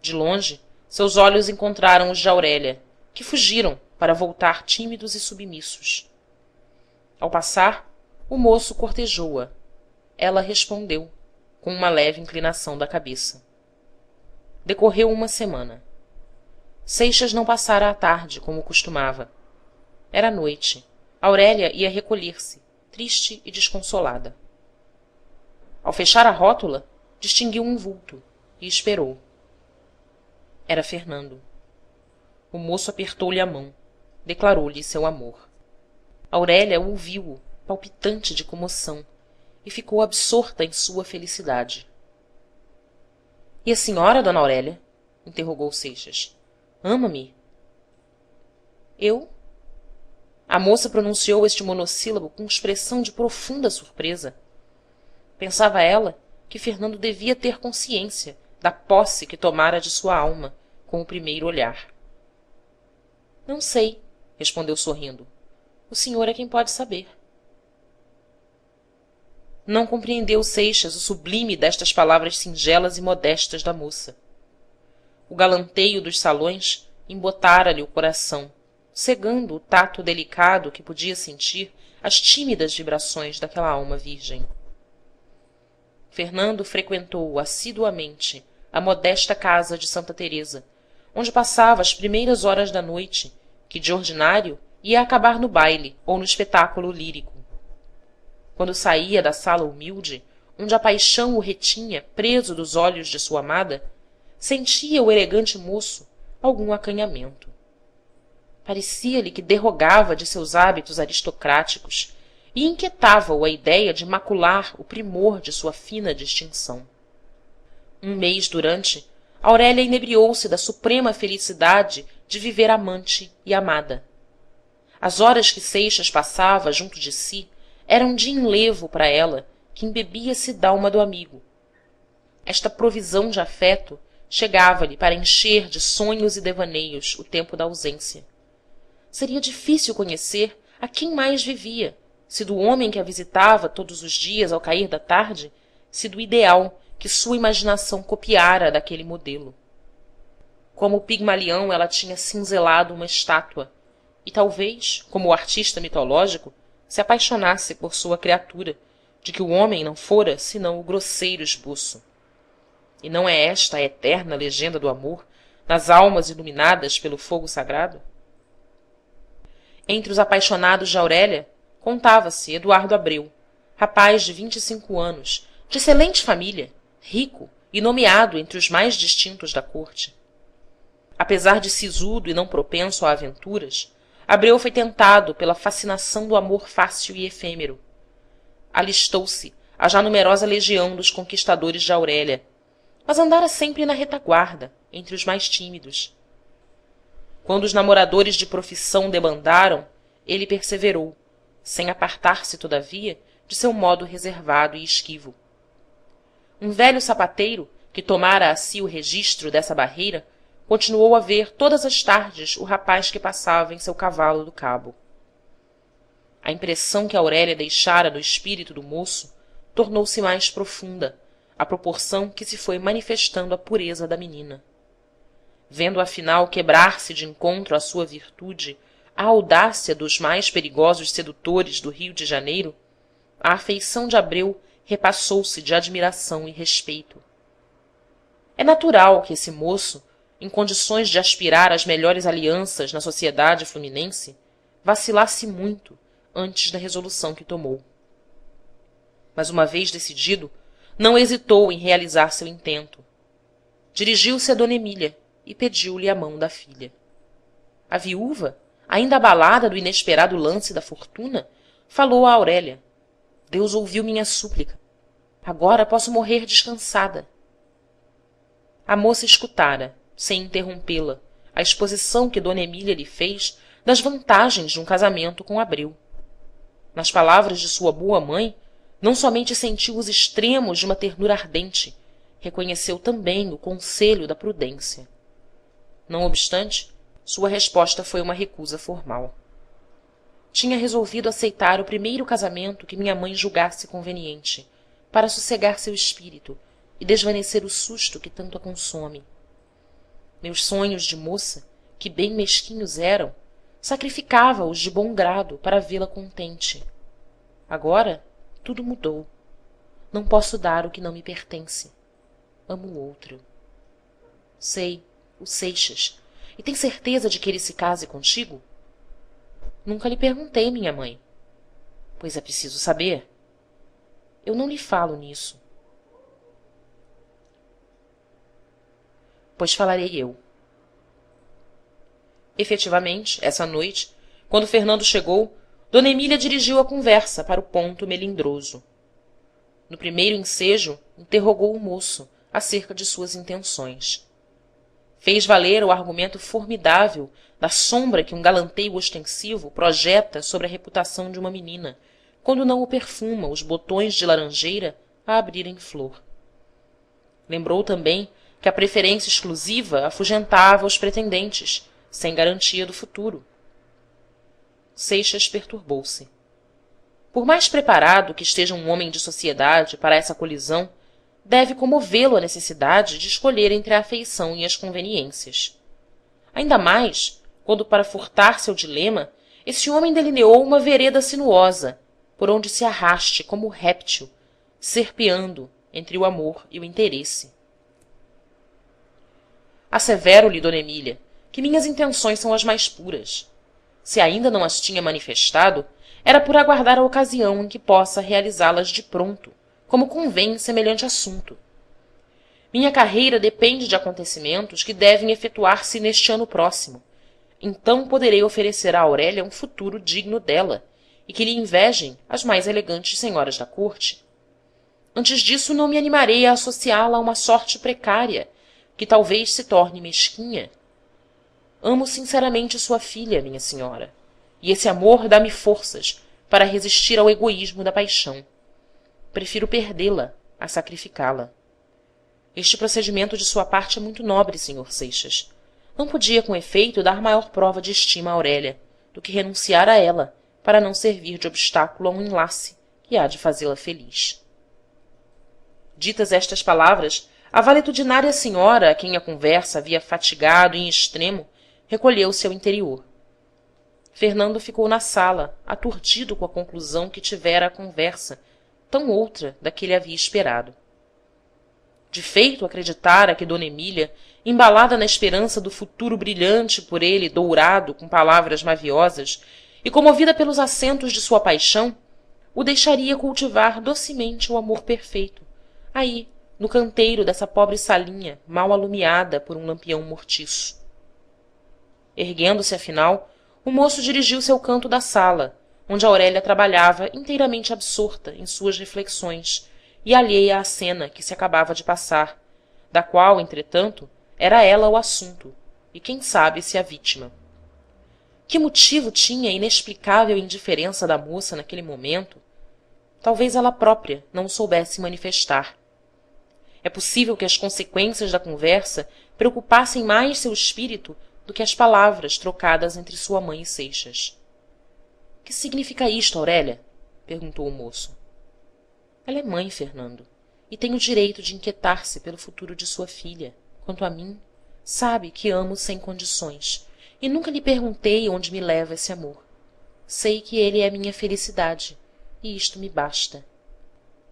De longe, seus olhos encontraram os de Aurélia, que fugiram para voltar tímidos e submissos. Ao passar, o moço cortejou-a. Ela respondeu, com uma leve inclinação da cabeça. Decorreu uma semana. Seixas não passara a tarde, como costumava. Era noite. Aurélia ia recolher-se, triste e desconsolada. Ao fechar a rótula, distinguiu um vulto e esperou. Era Fernando. O moço apertou-lhe a mão, declarou-lhe seu amor. Aurélia ouviu-o, palpitante de comoção, e ficou absorta em sua felicidade. — E a senhora, dona Aurélia? — interrogou Seixas. — Ama-me? — Eu? A moça pronunciou este monossílabo com expressão de profunda surpresa. Pensava ela que Fernando devia ter consciência da posse que tomara de sua alma com o primeiro olhar. — Não sei — respondeu sorrindo. — O senhor é quem pode saber. Não compreendeu Seixas o sublime destas palavras singelas e modestas da moça. O galanteio dos salões embotara-lhe o coração, cegando o tato delicado que podia sentir as tímidas vibrações daquela alma virgem. Fernando frequentou assiduamente a modesta casa de Santa Teresa, onde passava as primeiras horas da noite, que de ordinário ia acabar no baile ou no espetáculo lírico. Quando saía da sala humilde, onde a paixão o retinha preso dos olhos de sua amada, sentia o elegante moço algum acanhamento. Parecia-lhe que derrogava de seus hábitos aristocráticos e inquietava-o a idéia de macular o primor de sua fina distinção. Um mês durante, Aurélia inebriou-se da suprema felicidade de viver amante e amada. As horas que Seixas passava junto de si eram de enlevo para ela, que embebia-se d'alma do amigo. Esta provisão de afeto chegava-lhe para encher de sonhos e devaneios o tempo da ausência. Seria difícil conhecer a quem mais vivia, se do homem que a visitava todos os dias ao cair da tarde, se do ideal que sua imaginação copiara daquele modelo. Como o Pigmalião, ela tinha cinzelado uma estátua, e talvez, como o artista mitológico, se apaixonasse por sua criatura, de que o homem não fora senão o grosseiro esboço. E não é esta a eterna legenda do amor, nas almas iluminadas pelo fogo sagrado? Entre os apaixonados de Aurélia, contava-se Eduardo Abreu, rapaz de 25 anos, de excelente família, rico e nomeado entre os mais distintos da corte. Apesar de sisudo e não propenso a aventuras, Abreu foi tentado pela fascinação do amor fácil e efêmero. Alistou-se a já numerosa legião dos conquistadores de Aurélia, mas andara sempre na retaguarda, entre os mais tímidos. Quando os namoradores de profissão debandaram, ele perseverou, sem apartar-se, todavia, de seu modo reservado e esquivo. Um velho sapateiro, que tomara a si o registro dessa barreira, continuou a ver todas as tardes o rapaz que passava em seu cavalo do cabo. A impressão que Aurélia deixara no espírito do moço tornou-se mais profunda, à proporção que se foi manifestando a pureza da menina. Vendo afinal quebrar-se de encontro à sua virtude a audácia dos mais perigosos sedutores do Rio de Janeiro, a afeição de Abreu repassou-se de admiração e respeito. É natural que esse moço, em condições de aspirar às melhores alianças na sociedade fluminense, vacilasse muito antes da resolução que tomou. Mas uma vez decidido, não hesitou em realizar seu intento. Dirigiu-se a Dona Emília e pediu-lhe a mão da filha. A viúva, ainda abalada do inesperado lance da fortuna, falou a Aurélia: Deus ouviu minha súplica. Agora posso morrer descansada. A moça escutara, sem interrompê-la, a exposição que Dona Emília lhe fez das vantagens de um casamento com Abreu. Nas palavras de sua boa mãe, não somente sentiu os extremos de uma ternura ardente, reconheceu também o conselho da prudência. Não obstante, sua resposta foi uma recusa formal. Tinha resolvido aceitar o primeiro casamento que minha mãe julgasse conveniente, para sossegar seu espírito e desvanecer o susto que tanto a consome. Meus sonhos de moça, que bem mesquinhos eram, sacrificava-os de bom grado para vê-la contente. Agora tudo mudou. Não posso dar o que não me pertence. Amo o outro. Sei, o Seixas. E tem certeza de que ele se case contigo? Nunca lhe perguntei, minha mãe. Pois é preciso saber. Eu não lhe falo nisso. Pois falarei eu. Efetivamente, essa noite, quando Fernando chegou, Dona Emília dirigiu a conversa para o ponto melindroso. No primeiro ensejo, interrogou o moço acerca de suas intenções. Fez valer o argumento formidável da sombra que um galanteio ostensivo projeta sobre a reputação de uma menina, quando não o perfuma os botões de laranjeira a abrirem flor. Lembrou também que a preferência exclusiva afugentava os pretendentes, sem garantia do futuro. Seixas perturbou-se. Por mais preparado que esteja um homem de sociedade para essa colisão, deve comovê-lo a necessidade de escolher entre a afeição e as conveniências. Ainda mais quando, para furtar-se ao dilema, esse homem delineou uma vereda sinuosa, por onde se arraste como réptil, serpeando entre o amor e o interesse. Assevero-lhe, Dona Emília, que minhas intenções são as mais puras. Se ainda não as tinha manifestado, era por aguardar a ocasião em que possa realizá-las de pronto, como convém em semelhante assunto. Minha carreira depende de acontecimentos que devem efetuar-se neste ano próximo. Então poderei oferecer a Aurélia um futuro digno dela, e que lhe invejem as mais elegantes senhoras da corte. Antes disso, não me animarei a associá-la a uma sorte precária, que talvez se torne mesquinha. Amo sinceramente sua filha, minha senhora, e esse amor dá-me forças para resistir ao egoísmo da paixão. Prefiro perdê-la a sacrificá-la. Este procedimento de sua parte é muito nobre, senhor Seixas. Não podia, com efeito, dar maior prova de estima a Aurélia do que renunciar a ela para não servir de obstáculo a um enlace que há de fazê-la feliz. Ditas estas palavras, a valetudinária senhora, a quem a conversa havia fatigado em extremo, recolheu-se ao interior. Fernando ficou na sala, aturdido com a conclusão que tivera a conversa, tão outra da que ele havia esperado. De feito, acreditara que d Emília, embalada na esperança do futuro brilhante por ele dourado com palavras maviosas e comovida pelos acentos de sua paixão, o deixaria cultivar docemente o amor perfeito, aí, no canteiro dessa pobre salinha mal alumiada por um lampião mortiço. Erguendo-se, afinal, o moço dirigiu-se ao canto da sala, onde Aurélia trabalhava inteiramente absorta em suas reflexões e alheia à cena que se acabava de passar, da qual, entretanto, era ela o assunto, e quem sabe se a vítima. Que motivo tinha a inexplicável indiferença da moça naquele momento? Talvez ela própria não o soubesse manifestar. É possível que as consequências da conversa preocupassem mais seu espírito do que as palavras trocadas entre sua mãe e Seixas. — Que significa isto, Aurélia? Perguntou o moço. Ela é mãe, Fernando, e tem o direito de inquietar-se pelo futuro de sua filha. Quanto a mim, sabe que amo sem condições, e nunca lhe perguntei onde me leva esse amor. Sei que ele é minha felicidade, e isto me basta.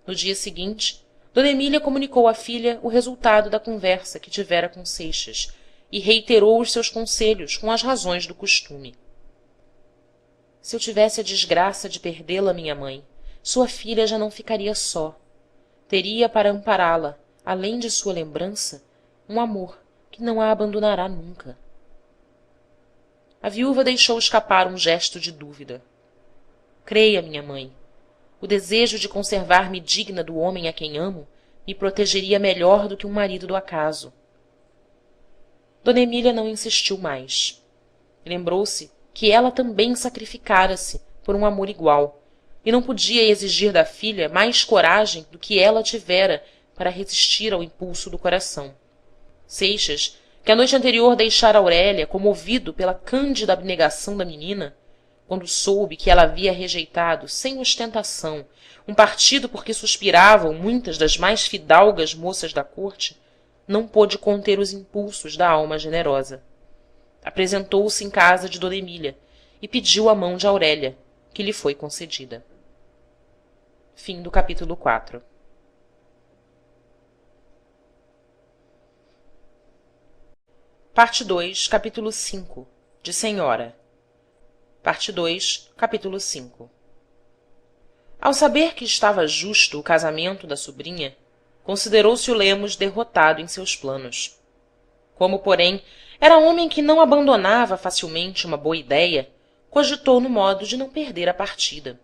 No dia seguinte, d Emília comunicou à filha o resultado da conversa que tivera com Seixas e reiterou os seus conselhos com as razões do costume. Se eu tivesse a desgraça de perdê-la, minha mãe, sua filha já não ficaria só. Teria para ampará-la, além de sua lembrança, um amor que não a abandonará nunca. A viúva deixou escapar um gesto de dúvida. Creia, minha mãe, o desejo de conservar-me digna do homem a quem amo me protegeria melhor do que um marido do acaso. d Emília não insistiu mais. Lembrou-se que ela também sacrificara-se por um amor igual, e não podia exigir da filha mais coragem do que ela tivera para resistir ao impulso do coração. Seixas, que a noite anterior deixara Aurélia comovido pela cândida abnegação da menina, quando soube que ela havia rejeitado, sem ostentação, um partido por que suspiravam muitas das mais fidalgas moças da corte, não pôde conter os impulsos da alma generosa. Apresentou-se em casa de d Emília e pediu a mão de Aurélia, que lhe foi concedida. Fim do capítulo 4. Parte 2, capítulo 5, de Senhora. Parte 2, capítulo 5. Ao saber que estava justo o casamento da sobrinha, considerou-se o Lemos derrotado em seus planos. Como, porém, era homem que não abandonava facilmente uma boa ideia, cogitou no modo de não perder a partida.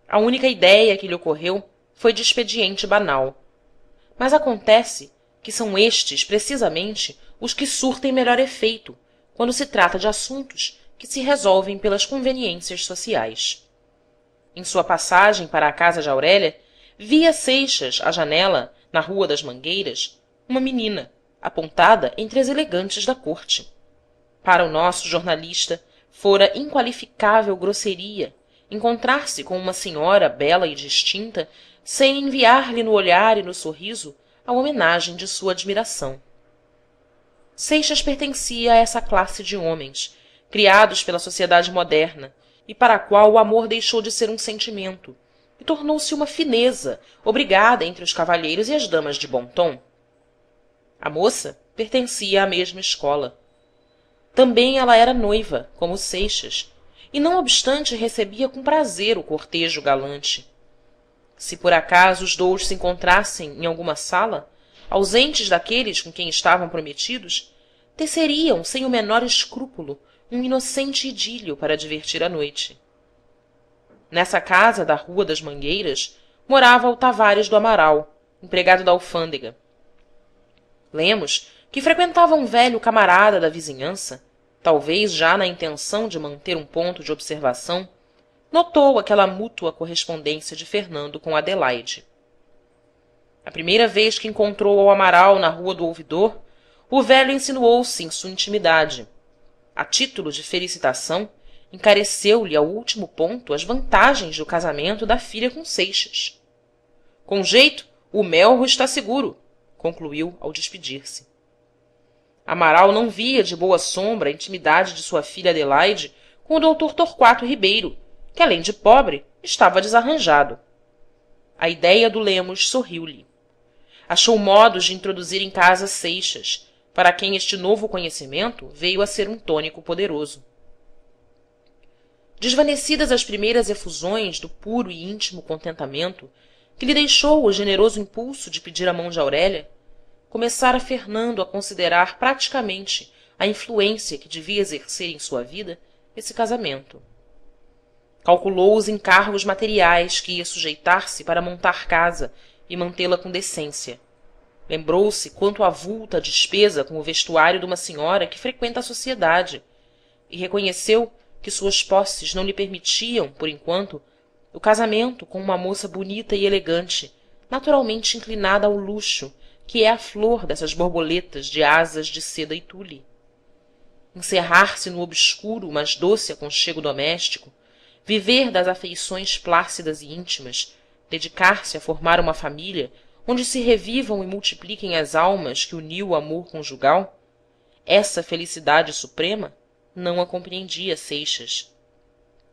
A única ideia que lhe ocorreu foi de expediente banal. Mas acontece que são estes, precisamente, os que surtem melhor efeito, quando se trata de assuntos que se resolvem pelas conveniências sociais. Em sua passagem para a casa de Aurélia, via Seixas, à janela, na Rua das Mangueiras, uma menina, apontada entre as elegantes da corte. Para o nosso jornalista, fora inqualificável grosseria encontrar-se com uma senhora bela e distinta sem enviar-lhe no olhar e no sorriso a homenagem de sua admiração. Seixas pertencia a essa classe de homens, criados pela sociedade moderna, e para a qual o amor deixou de ser um sentimento, e tornou-se uma fineza, obrigada entre os cavalheiros e as damas de bom tom. A moça pertencia à mesma escola. Também ela era noiva, como Seixas, e não obstante recebia com prazer o cortejo galante. Se por acaso os dous se encontrassem em alguma sala, ausentes daqueles com quem estavam prometidos, teceriam sem o menor escrúpulo um inocente idílio para divertir a noite. Nessa casa da Rua das Mangueiras morava o Tavares do Amaral, empregado da alfândega. Lemos, que frequentava um velho camarada da vizinhança, talvez já na intenção de manter um ponto de observação, notou aquela mútua correspondência de Fernando com Adelaide. A primeira vez que encontrou ao Amaral na Rua do Ouvidor, o velho insinuou-se em sua intimidade. A título de felicitação, encareceu-lhe ao último ponto as vantagens do casamento da filha com Seixas. Com jeito, O melro está seguro, concluiu ao despedir-se. Amaral não via de boa sombra a intimidade de sua filha Adelaide com o doutor Torquato Ribeiro, que, além de pobre, estava desarranjado. A idéia do Lemos sorriu-lhe. Achou modos de introduzir em casa Seixas, para quem este novo conhecimento veio a ser um tônico poderoso. Desvanecidas as primeiras efusões do puro e íntimo contentamento que lhe deixou o generoso impulso de pedir a mão de Aurélia, começara Fernando a considerar praticamente a influência que devia exercer em sua vida esse casamento. Calculou os encargos materiais que ia sujeitar-se para montar casa e mantê-la com decência. Lembrou-se quanto avulta a despesa com o vestuário de uma senhora que frequenta a sociedade e reconheceu que suas posses não lhe permitiam, por enquanto, o casamento com uma moça bonita e elegante, naturalmente inclinada ao luxo, que é a flor dessas borboletas de asas de seda e tule. Encerrar-se no obscuro, mas doce aconchego doméstico, viver das afeições plácidas e íntimas, dedicar-se a formar uma família onde se revivam e multipliquem as almas que uniu o amor conjugal, essa felicidade suprema não a compreendia Seixas.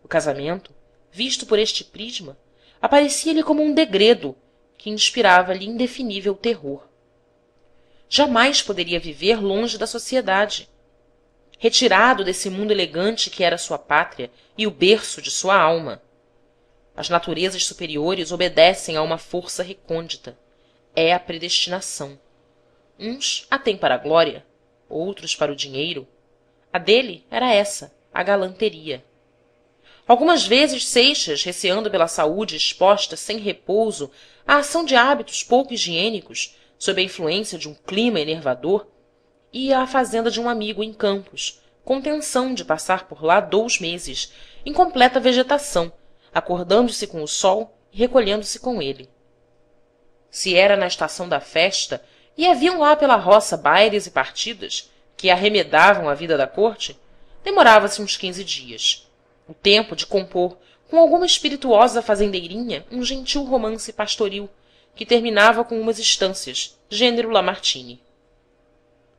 O casamento, visto por este prisma, aparecia-lhe como um degredo que inspirava-lhe indefinível terror. Jamais poderia viver longe da sociedade. Retirado desse mundo elegante que era sua pátria e o berço de sua alma. As naturezas superiores obedecem a uma força recôndita. É a predestinação. Uns a têm para a glória, outros para o dinheiro. A dele era essa, a galanteria. Algumas vezes Seixas, receando pela saúde exposta sem repouso à ação de hábitos pouco higiênicos, sob a influência de um clima enervador, ia à fazenda de um amigo em Campos, com intenção de passar por lá 2 meses, em completa vegetação, acordando-se com o sol e recolhendo-se com ele. Se era na estação da festa e haviam lá pela roça bailes e partidas que arremedavam a vida da corte, demorava-se uns 15 dias. O tempo de compor com alguma espirituosa fazendeirinha um gentil romance pastoril que terminava com umas estâncias, gênero Lamartine.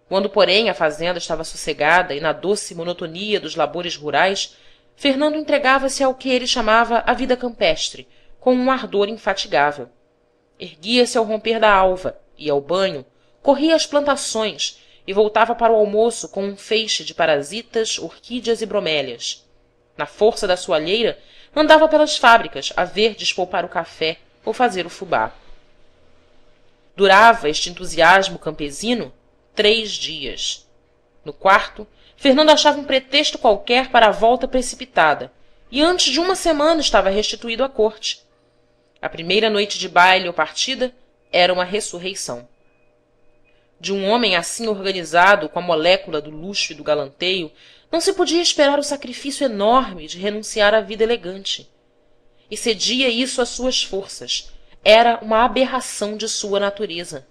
Quando, porém, a fazenda estava sossegada e na doce monotonia dos labores rurais, Fernando entregava-se ao que ele chamava a vida campestre, com um ardor infatigável. Erguia-se ao romper da alva, ia ao banho, corria às plantações e voltava para o almoço com um feixe de parasitas, orquídeas e bromélias. Na força da sua alheira, andava pelas fábricas a ver despolpar o café ou fazer o fubá. Durava este entusiasmo campesino 3 dias. No quarto, Fernando achava um pretexto qualquer para a volta precipitada, e antes de 1 semana estava restituído à corte. A primeira noite de baile ou partida era uma ressurreição. De um homem assim organizado com a molécula do luxo e do galanteio, não se podia esperar o sacrifício enorme de renunciar à vida elegante. Excedia isso às suas forças. Era uma aberração de sua natureza.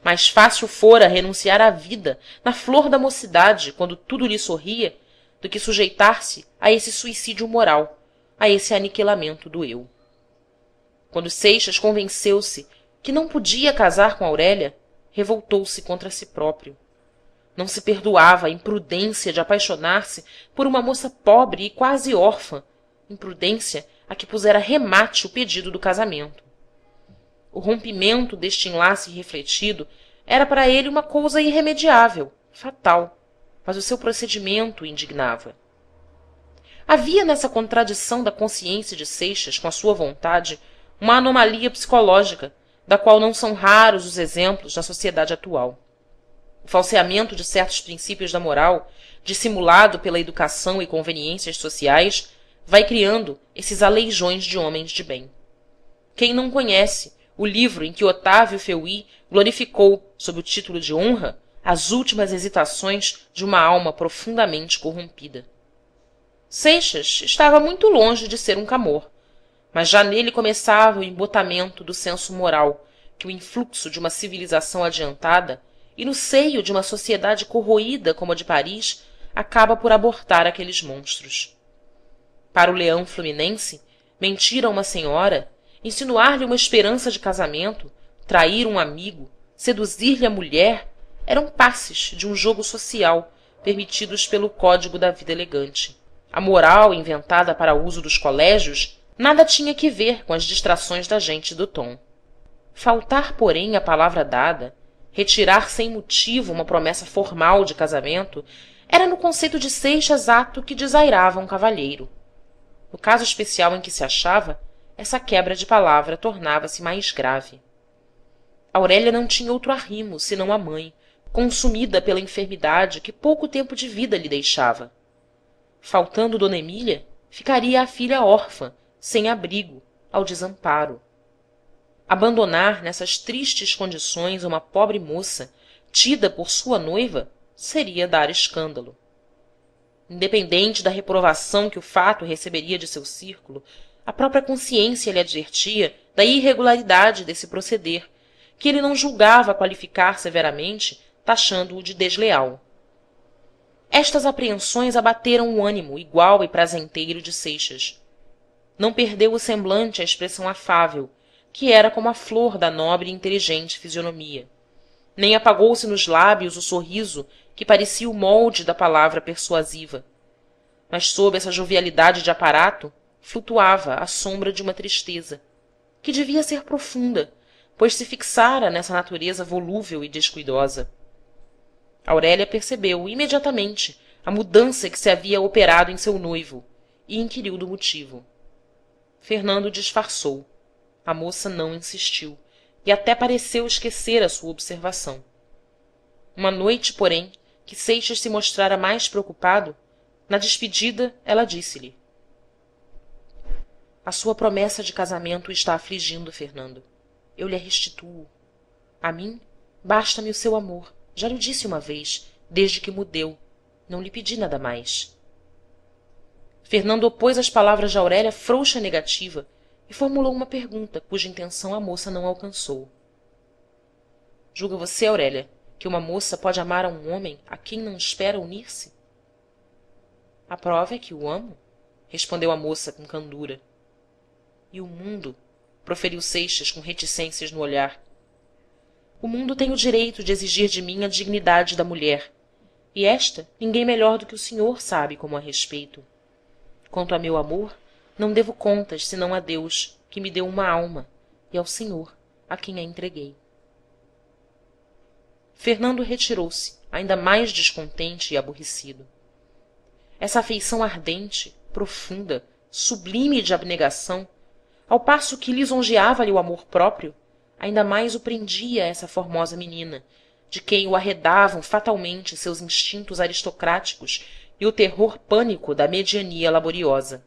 Mais fácil fora renunciar à vida na flor da mocidade, quando tudo lhe sorria, do que sujeitar-se a esse suicídio moral, a esse aniquilamento do eu. Quando Seixas convenceu-se que não podia casar com Aurélia, revoltou-se contra si próprio. Não se perdoava a imprudência de apaixonar-se por uma moça pobre e quase órfã, imprudência a que pusera remate o pedido do casamento. O rompimento deste enlace irrefletido era para ele uma cousa irremediável, fatal, mas o seu procedimento o indignava. Havia nessa contradição da consciência de Seixas com a sua vontade uma anomalia psicológica, da qual não são raros os exemplos na sociedade atual. O falseamento de certos princípios da moral, dissimulado pela educação e conveniências sociais, vai criando esses aleijões de homens de bem. Quem não conhece o livro em que Otávio Feuilly glorificou, sob o título de Honra, as últimas hesitações de uma alma profundamente corrompida? Seixas estava muito longe de ser um Camor, mas já nele começava o embotamento do senso moral que o influxo de uma civilização adiantada e no seio de uma sociedade corroída como a de Paris acaba por abortar aqueles monstros. Para o leão fluminense, mentir a uma senhora, insinuar-lhe uma esperança de casamento, trair um amigo, seduzir-lhe a mulher, eram passes de um jogo social permitidos pelo código da vida elegante. A moral inventada para uso dos colégios nada tinha que ver com as distrações da gente do tom. Faltar, porém, à palavra dada, retirar sem motivo uma promessa formal de casamento, era no conceito de Seixas ato que desairava um cavalheiro. No caso especial em que se achava, essa quebra de palavra tornava-se mais grave. Aurélia não tinha outro arrimo senão a mãe, consumida pela enfermidade que pouco tempo de vida lhe deixava. Faltando dona Emília, ficaria a filha órfã, sem abrigo, ao desamparo. Abandonar nessas tristes condições uma pobre moça, tida por sua noiva, seria dar escândalo. Independente da reprovação que o fato receberia de seu círculo, a própria consciência lhe advertia da irregularidade desse proceder, que ele não julgava qualificar severamente, taxando-o de desleal. Estas apreensões abateram o ânimo igual e prazenteiro de Seixas. Não perdeu o semblante a expressão afável, que era como a flor da nobre e inteligente fisionomia. Nem apagou-se nos lábios o sorriso que parecia o molde da palavra persuasiva. Mas sob essa jovialidade de aparato flutuava a sombra de uma tristeza, que devia ser profunda, pois se fixara nessa natureza volúvel e descuidosa. Aurélia percebeu imediatamente a mudança que se havia operado em seu noivo e inquiriu do motivo. Fernando disfarçou. A moça não insistiu e até pareceu esquecer a sua observação. Uma noite, porém, que Seixas se mostrara mais preocupado, na despedida ela disse-lhe: a sua promessa de casamento o está afligindo, Fernando. Eu lhe a restituo. A mim, basta-me o seu amor. Já lhe disse uma vez, desde que mudeu. Não lhe pedi nada mais. Fernando opôs às palavras de Aurélia frouxa negativa e formulou uma pergunta cuja intenção a moça não alcançou. Julga você, Aurélia, que uma moça pode amar a um homem a quem não espera unir-se? A prova é que o amo, respondeu a moça com candura. E o mundo, proferiu Seixas com reticências no olhar. O mundo tem o direito de exigir de mim a dignidade da mulher, e esta ninguém melhor do que o senhor sabe como a respeito. Quanto a meu amor, não devo contas senão a Deus, que me deu uma alma, e ao senhor, a quem a entreguei. Fernando retirou-se, ainda mais descontente e aborrecido. Essa afeição ardente, profunda, sublime de abnegação, ao passo que lisonjeava-lhe o amor próprio, ainda mais o prendia a essa formosa menina, de quem o arredavam fatalmente seus instintos aristocráticos e o terror pânico da mediania laboriosa.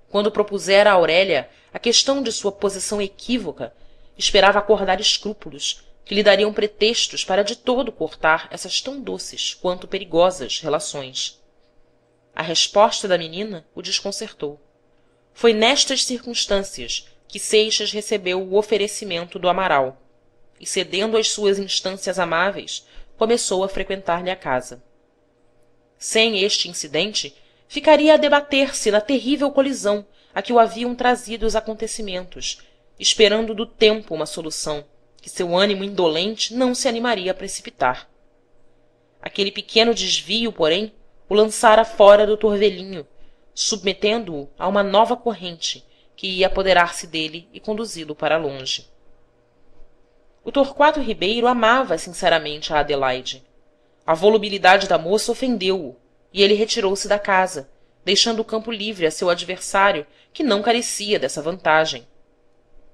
Quando propusera a Aurélia a questão de sua posição equívoca, esperava acordar escrúpulos que lhe dariam pretextos para de todo cortar essas tão doces quanto perigosas relações. A resposta da menina o desconcertou. Foi nestas circunstâncias que Seixas recebeu o oferecimento do Amaral, e cedendo às suas instâncias amáveis, começou a frequentar-lhe a casa. Sem este incidente, ficaria a debater-se na terrível colisão a que o haviam trazido os acontecimentos, esperando do tempo uma solução que seu ânimo indolente não se animaria a precipitar. Aquele pequeno desvio, porém, o lançara fora do torvelinho, submetendo-o a uma nova corrente que ia apoderar-se dele e conduzi-lo para longe. O Torquato Ribeiro amava sinceramente a Adelaide. A volubilidade da moça ofendeu-o, e ele retirou-se da casa, deixando o campo livre a seu adversário, que não carecia dessa vantagem.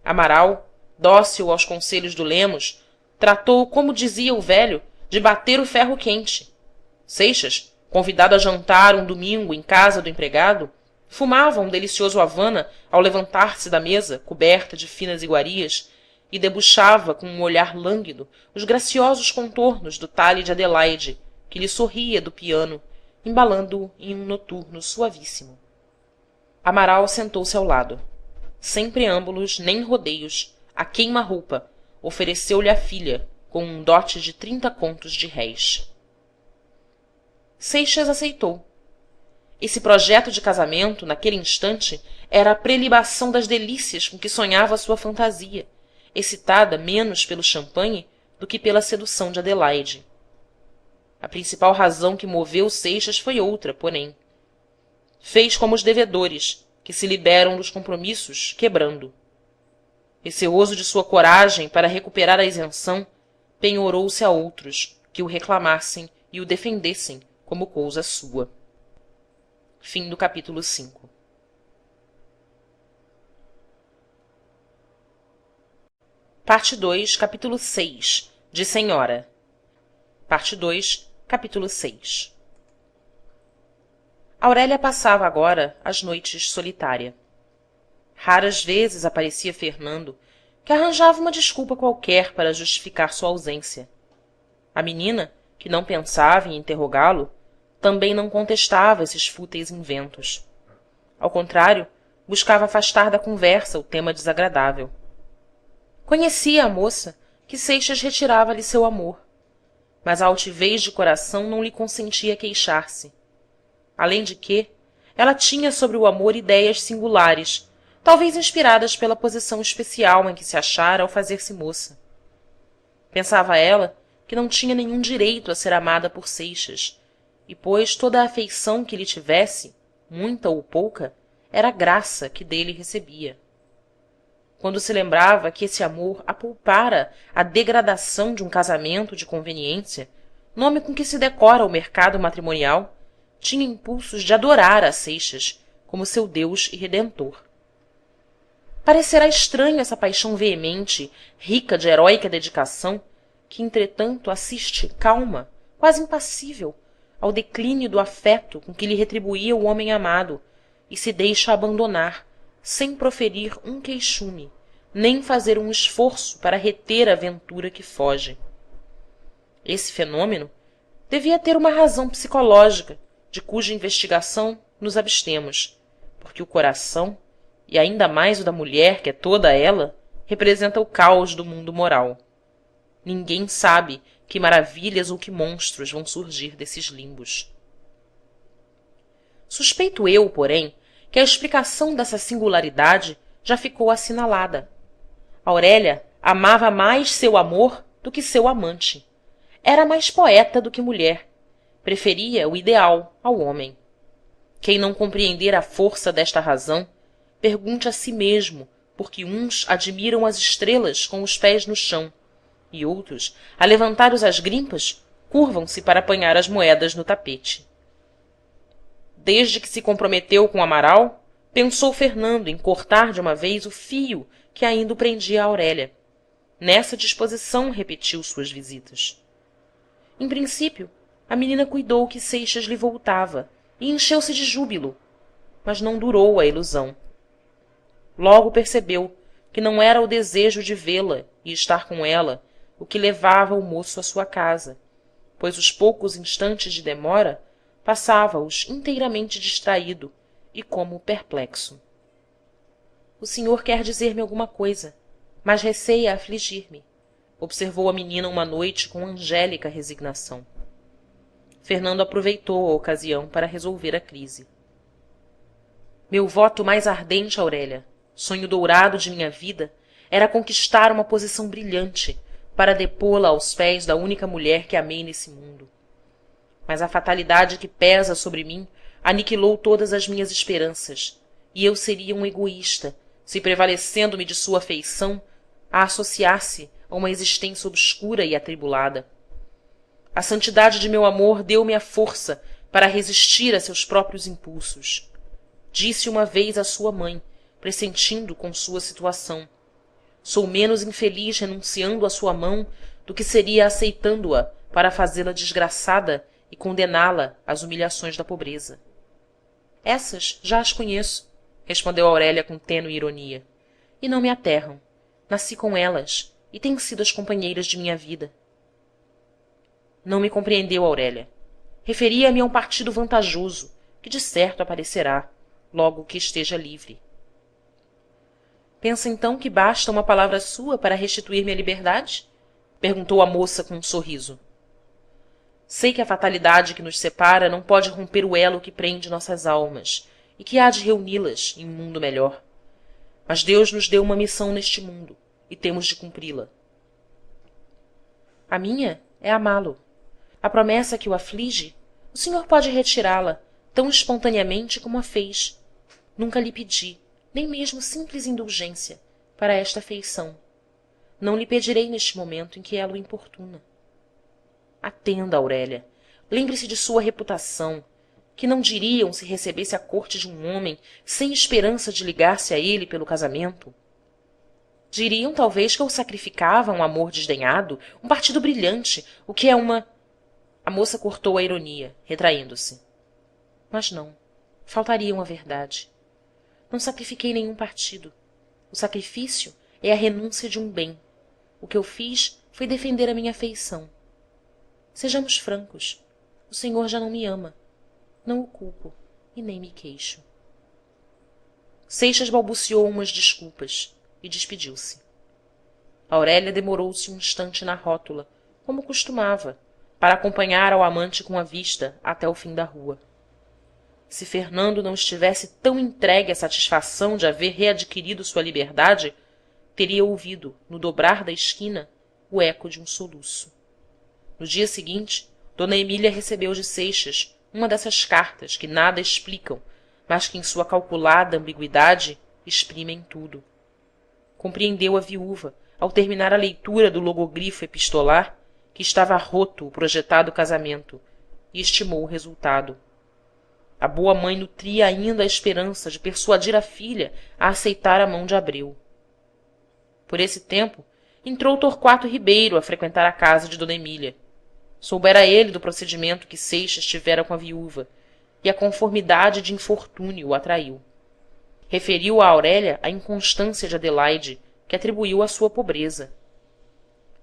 Amaral, dócil aos conselhos do Lemos, tratou, como dizia o velho, de bater o ferro quente. Seixas, convidado a jantar um domingo em casa do empregado, fumava um delicioso Havana ao levantar-se da mesa, coberta de finas iguarias, e debuxava com um olhar lânguido os graciosos contornos do talhe de Adelaide, que lhe sorria do piano, embalando-o em um noturno suavíssimo. Amaral sentou-se ao lado. Sem preâmbulos nem rodeios, a queima-roupa, ofereceu-lhe a filha, com um dote de 30 contos de réis. Seixas aceitou. Esse projeto de casamento, naquele instante, era a prelibação das delícias com que sonhava sua fantasia, excitada menos pelo champanhe do que pela sedução de Adelaide. A principal razão que moveu Seixas foi outra, porém. Fez como os devedores, que se liberam dos compromissos quebrando. Receoso de sua coragem para recuperar a isenção, penhorou-se a outros que o reclamassem e o defendessem como cousa sua. Fim do capítulo 5. Parte 2, capítulo 6, de Senhora. Parte 2, capítulo 6. Aurélia passava agora as noites solitária. Raras vezes aparecia Fernando, que arranjava uma desculpa qualquer para justificar sua ausência. A menina, que não pensava em interrogá-lo, também não contestava esses fúteis inventos. Ao contrário, buscava afastar da conversa o tema desagradável. Conhecia a moça que Seixas retirava-lhe seu amor, mas a altivez de coração não lhe consentia queixar-se. Além de que, ela tinha sobre o amor ideias singulares, talvez inspiradas pela posição especial em que se achara ao fazer-se moça. Pensava ela que não tinha nenhum direito a ser amada por Seixas, e pois toda a afeição que lhe tivesse, muita ou pouca, era graça que dele recebia. Quando se lembrava que esse amor a poupara a degradação de um casamento de conveniência, nome com que se decora o mercado matrimonial, tinha impulsos de adorar a Seixas como seu Deus e Redentor. Parecerá estranho essa paixão veemente, rica de heróica dedicação, que entretanto assiste calma, quase impassível, ao declínio do afeto com que lhe retribuía o homem amado, e se deixa abandonar, sem proferir um queixume, nem fazer um esforço para reter a ventura que foge. Esse fenômeno devia ter uma razão psicológica, de cuja investigação nos abstemos, porque o coração, e ainda mais o da mulher, que é toda ela, representa o caos do mundo moral. Ninguém sabe que maravilhas ou que monstros vão surgir desses limbos. Suspeito eu, porém, que a explicação dessa singularidade já ficou assinalada. Aurélia amava mais seu amor do que seu amante. Era mais poeta do que mulher. Preferia o ideal ao homem. Quem não compreender a força desta razão, pergunte a si mesmo por que uns admiram as estrelas com os pés no chão, e outros, a levantar-os às grimpas, curvam-se para apanhar as moedas no tapete. Desde que se comprometeu com Amaral, pensou Fernando em cortar de uma vez o fio que ainda o prendia a Aurélia. Nessa disposição repetiu suas visitas. Em princípio, a menina cuidou que Seixas lhe voltava e encheu-se de júbilo, mas não durou a ilusão. Logo percebeu que não era o desejo de vê-la e estar com ela o que levava o moço à sua casa, pois os poucos instantes de demora passava-os inteiramente distraído e como perplexo. O senhor quer dizer-me alguma coisa, mas receia afligir-me, observou a menina uma noite com angélica resignação. Fernando aproveitou a ocasião para resolver a crise. Meu voto mais ardente, Aurélia, sonho dourado de minha vida, era conquistar uma posição brilhante para depô-la aos pés da única mulher que amei nesse mundo. Mas a fatalidade que pesa sobre mim aniquilou todas as minhas esperanças, e eu seria um egoísta se, prevalecendo-me de sua afeição, a associasse a uma existência obscura e atribulada. A santidade de meu amor deu-me a força para resistir a seus próprios impulsos. Disse uma vez à sua mãe, pressentindo com sua situação: sou menos infeliz renunciando à sua mão do que seria aceitando-a para fazê-la desgraçada e condená-la às humilhações da pobreza. Essas já as conheço, respondeu Aurélia com tênue ironia, e não me aterram. Nasci com elas e têm sido as companheiras de minha vida. Não me compreendeu, Aurélia. Referia-me a um partido vantajoso, que de certo aparecerá, logo que esteja livre. Pensa então que basta uma palavra sua para restituir-me a liberdade? Perguntou a moça com um sorriso. Sei que a fatalidade que nos separa não pode romper o elo que prende nossas almas e que há de reuni-las em um mundo melhor. Mas Deus nos deu uma missão neste mundo, e temos de cumpri-la. A minha é amá-lo. A promessa que o aflige, o senhor pode retirá-la tão espontaneamente como a fez. Nunca lhe pedi, nem mesmo simples indulgência, para esta afeição. Não lhe pedirei neste momento em que ela o importuna. Atenda, Aurélia. Lembre-se de sua reputação. Que não diriam se recebesse a corte de um homem sem esperança de ligar-se a ele pelo casamento? Diriam talvez que eu sacrificava um amor desdenhado, um partido brilhante, o que é uma... A moça cortou a ironia, retraindo-se. Mas não, faltariam à verdade. Não sacrifiquei nenhum partido. O sacrifício é a renúncia de um bem. O que eu fiz foi defender a minha afeição. Sejamos francos. O senhor já não me ama. Não o culpo e nem me queixo. Seixas balbuciou umas desculpas e despediu-se. Aurélia demorou-se um instante na rótula, como costumava, para acompanhar ao amante com a vista até o fim da rua. Se Fernando não estivesse tão entregue à satisfação de haver readquirido sua liberdade, teria ouvido, no dobrar da esquina, o eco de um soluço. No dia seguinte, Dona Emília recebeu de Seixas uma dessas cartas que nada explicam, mas que em sua calculada ambiguidade exprimem tudo. Compreendeu a viúva, ao terminar a leitura do logogrifo epistolar, que estava roto o projetado casamento, e estimou o resultado. A boa mãe nutria ainda a esperança de persuadir a filha a aceitar a mão de Abreu. Por esse tempo, entrou Torquato Ribeiro a frequentar a casa de Dona Emília. Soubera ele do procedimento que Seixas tivera com a viúva, e a conformidade de infortúnio o atraiu. Referiu a Aurélia a inconstância de Adelaide, que atribuiu à sua pobreza.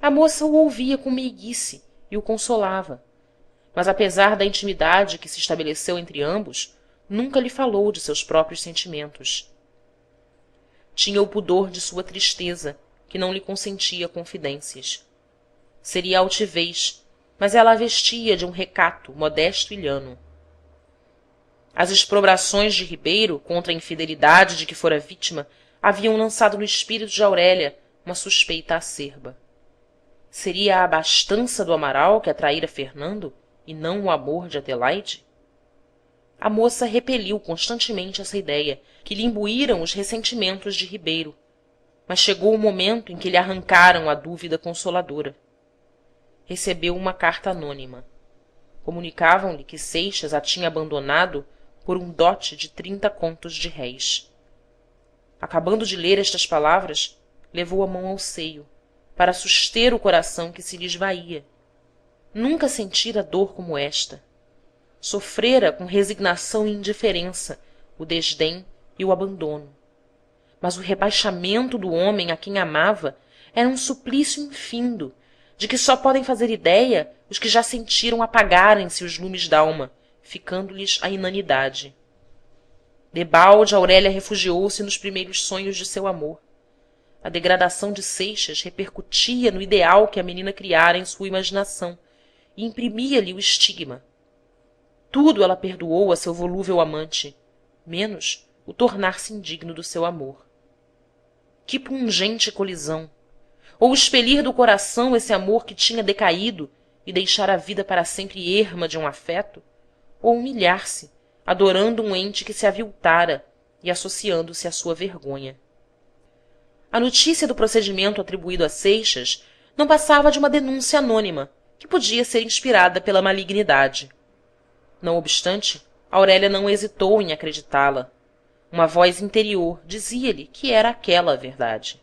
A moça o ouvia com meiguice e o consolava, mas apesar da intimidade que se estabeleceu entre ambos, nunca lhe falou de seus próprios sentimentos. Tinha o pudor de sua tristeza, que não lhe consentia confidências. Seria altivez, mas ela a vestia de um recato modesto e lhano. As exprobrações de Ribeiro contra a infidelidade de que fora vítima haviam lançado no espírito de Aurélia uma suspeita acerba. Seria a abastança do Amaral que atraíra Fernando, e não o amor de Adelaide? A moça repeliu constantemente essa idéia, que lhe imbuíram os ressentimentos de Ribeiro, mas chegou o momento em que lhe arrancaram a dúvida consoladora. Recebeu uma carta anônima. Comunicavam-lhe que Seixas a tinha abandonado por um dote de 30 contos de réis. Acabando de ler estas palavras, levou a mão ao seio, para suster o coração que se lhe esvaía. Nunca sentira dor como esta. Sofrera com resignação e indiferença o desdém e o abandono. Mas o rebaixamento do homem a quem amava era um suplício infindo, de que só podem fazer ideia os que já sentiram apagarem-se os lumes d'alma, ficando-lhes a inanidade. Debalde, Aurélia refugiou-se nos primeiros sonhos de seu amor. A degradação de Seixas repercutia no ideal que a menina criara em sua imaginação e imprimia-lhe o estigma. Tudo ela perdoou a seu volúvel amante, menos o tornar-se indigno do seu amor. Que pungente colisão! Ou expelir do coração esse amor que tinha decaído e deixar a vida para sempre erma de um afeto, ou humilhar-se, adorando um ente que se aviltara e associando-se à sua vergonha. A notícia do procedimento atribuído a Seixas não passava de uma denúncia anônima, que podia ser inspirada pela malignidade. Não obstante, Aurélia não hesitou em acreditá-la. Uma voz interior dizia-lhe que era aquela a verdade.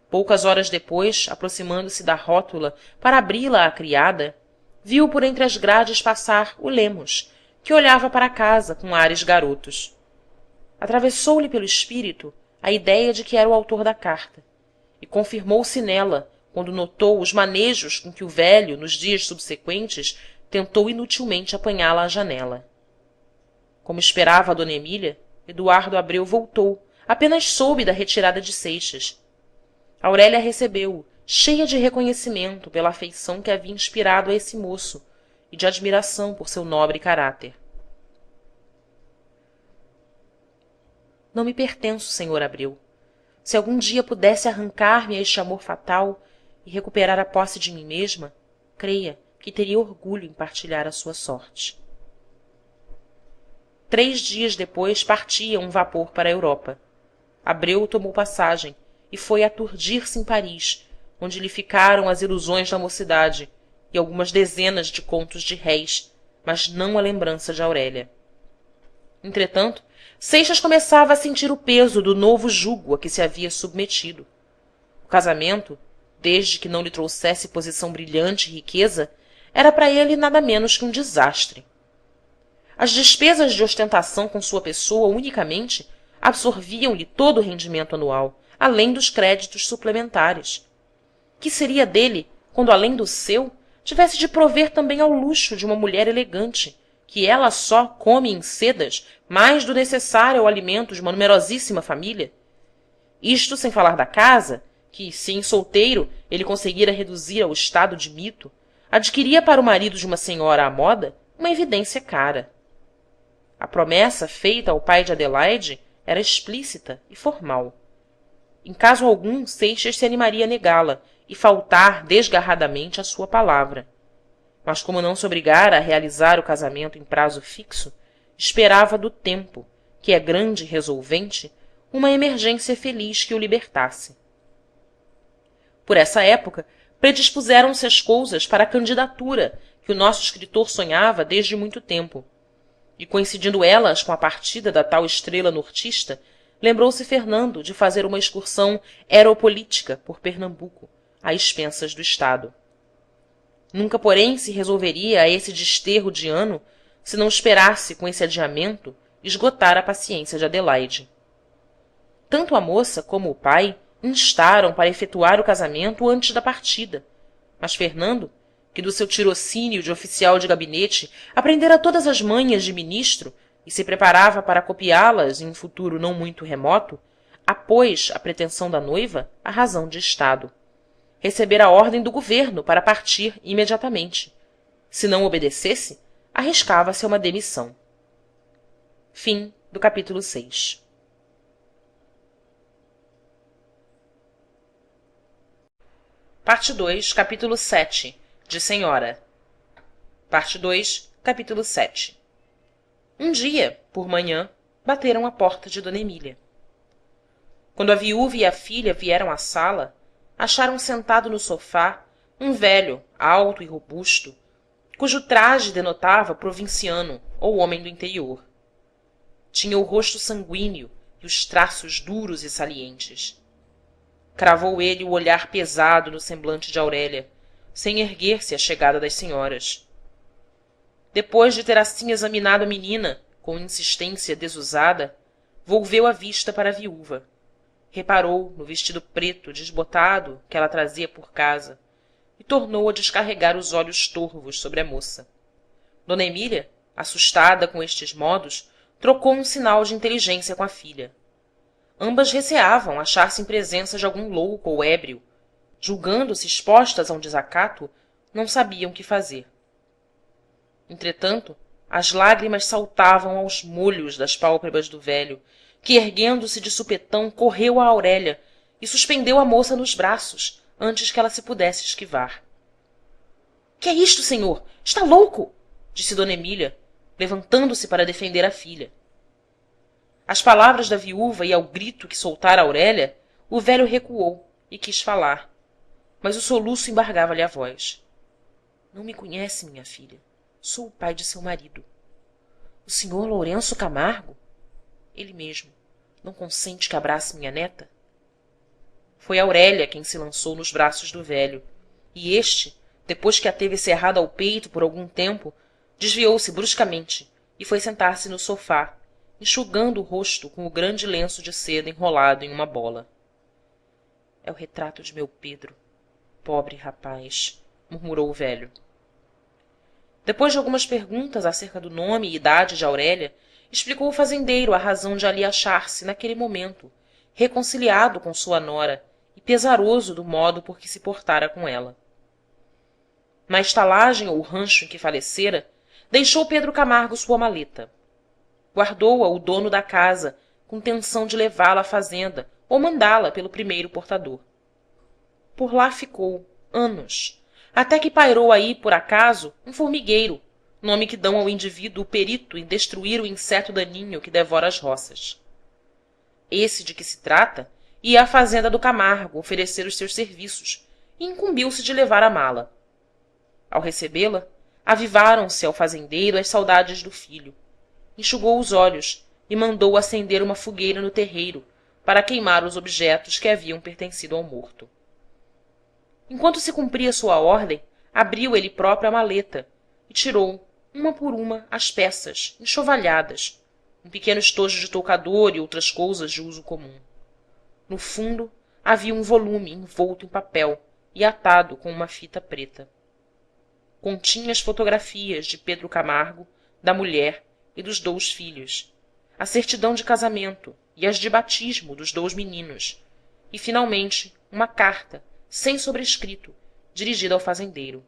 Poucas horas depois, aproximando-se da rótula para abri-la à criada, viu por entre as grades passar o Lemos, que olhava para a casa com ares garotos. Atravessou-lhe pelo espírito a idéia de que era o autor da carta, e confirmou-se nela quando notou os manejos com que o velho, nos dias subsequentes, tentou inutilmente apanhá-la à janela. Como esperava a Dona Emília, Eduardo Abreu voltou, apenas soube da retirada de Seixas. Aurélia recebeu-o, cheia de reconhecimento pela afeição que havia inspirado a esse moço e de admiração por seu nobre caráter. Não me pertenço, senhor Abreu. se algum dia pudesse arrancar-me a este amor fatal e recuperar a posse de mim mesma, creia que teria orgulho em partilhar a sua sorte. 3 dias depois partia um vapor para a Europa. Abreu tomou passagem e foi aturdir-se em Paris, onde lhe ficaram as ilusões da mocidade e algumas dezenas de contos de réis, mas não a lembrança de Aurélia. Entretanto, Seixas começava a sentir o peso do novo jugo a que se havia submetido. O casamento, desde que não lhe trouxesse posição brilhante e riqueza, era para ele nada menos que um desastre. As despesas de ostentação com sua pessoa unicamente absorviam-lhe todo o rendimento anual, além dos créditos suplementares. Que seria dele quando, além do seu, tivesse de prover também ao luxo de uma mulher elegante, que ela só come em sedas mais do necessário ao alimento de uma numerosíssima família? Isto sem falar da casa, que, se em solteiro ele conseguira reduzir ao estado de mito, adquiria para o marido de uma senhora à moda uma evidência cara. A promessa feita ao pai de Adelaide era explícita e formal. Em caso algum, Seixas se animaria a negá-la e faltar desgarradamente à sua palavra. Mas como não se obrigara a realizar o casamento em prazo fixo, esperava do tempo, que é grande e resolvente, uma emergência feliz que o libertasse. Por essa época, predispuseram-se as cousas para a candidatura que o nosso escritor sonhava desde muito tempo. E coincidindo elas com a partida da tal estrela nortista, lembrou-se Fernando de fazer uma excursão aeropolítica por Pernambuco, a expensas do Estado. Nunca, porém, se resolveria a esse desterro de ano se não esperasse, com esse adiamento, esgotar a paciência de Adelaide. Tanto a moça como o pai instaram para efetuar o casamento antes da partida, mas Fernando, que do seu tirocínio de oficial de gabinete aprendera todas as manhas de ministro e se preparava para copiá-las em um futuro não muito remoto, apôs à pretensão da noiva a razão de Estado. Recebera a ordem do governo para partir imediatamente. Se não obedecesse, arriscava-se a uma demissão. Fim do capítulo 6. Parte 2, capítulo 7, de Senhora. Parte 2, capítulo 7. Um dia, por manhã, bateram à porta de Dona Emília. Quando a viúva e a filha vieram à sala, acharam sentado no sofá um velho, alto e robusto, cujo traje denotava provinciano ou homem do interior. Tinha o rosto sanguíneo e os traços duros e salientes. Cravou ele o olhar pesado no semblante de Aurélia, sem erguer-se à chegada das senhoras. Depois de ter assim examinado a menina com insistência desusada, volveu a vista para a viúva. Reparou no vestido preto desbotado que ela trazia por casa e tornou a descarregar os olhos torvos sobre a moça. Dona Emília, assustada com estes modos, trocou um sinal de inteligência com a filha. Ambas receavam achar-se em presença de algum louco ou ébrio. Julgando-se expostas a um desacato, não sabiam que fazer. Entretanto, as lágrimas saltavam aos molhos das pálpebras do velho, que, erguendo-se de supetão, correu a Aurélia e suspendeu a moça nos braços, antes que ela se pudesse esquivar. — Que é isto, senhor? Está louco! Disse Dona Emília, levantando-se para defender a filha. Às palavras da viúva e ao grito que soltara Aurélia, o velho recuou e quis falar, mas o soluço embargava-lhe a voz. — Não me conhece, minha filha. Sou o pai de seu marido. — O senhor Lourenço Camargo? Ele mesmo. Não consente que abrace minha neta? Foi Aurélia quem se lançou nos braços do velho, e este, depois que a teve cerrada ao peito por algum tempo, desviou-se bruscamente e foi sentar-se no sofá, enxugando o rosto com o grande lenço de seda enrolado em uma bola. — É o retrato de meu Pedro. Pobre rapaz, murmurou o velho. Depois de algumas perguntas acerca do nome e idade de Aurélia, explicou o fazendeiro a razão de ali achar-se, naquele momento, reconciliado com sua nora e pesaroso do modo por que se portara com ela. Na estalagem ou rancho em que falecera, deixou Pedro Camargo sua maleta. Guardou-a o dono da casa, com tenção de levá-la à fazenda, ou mandá-la pelo primeiro portador. Por lá ficou, anos, até que pairou aí, por acaso, um formigueiro, nome que dão ao indivíduo perito em destruir o inseto daninho que devora as roças. Esse de que se trata ia à fazenda do Camargo oferecer os seus serviços e incumbiu-se de levar a mala. Ao recebê-la, avivaram-se ao fazendeiro as saudades do filho. Enxugou os olhos e mandou acender uma fogueira no terreiro para queimar os objetos que haviam pertencido ao morto. Enquanto se cumpria sua ordem, abriu ele próprio a maleta e tirou, uma por uma, as peças, enxovalhadas, um pequeno estojo de toucador e outras coisas de uso comum. No fundo, havia um volume envolto em papel e atado com uma fita preta. Continha as fotografias de Pedro Camargo, da mulher e dos 2 filhos, a certidão de casamento e as de batismo dos 2 meninos, e, finalmente, uma carta, sem sobrescrito, dirigida ao fazendeiro.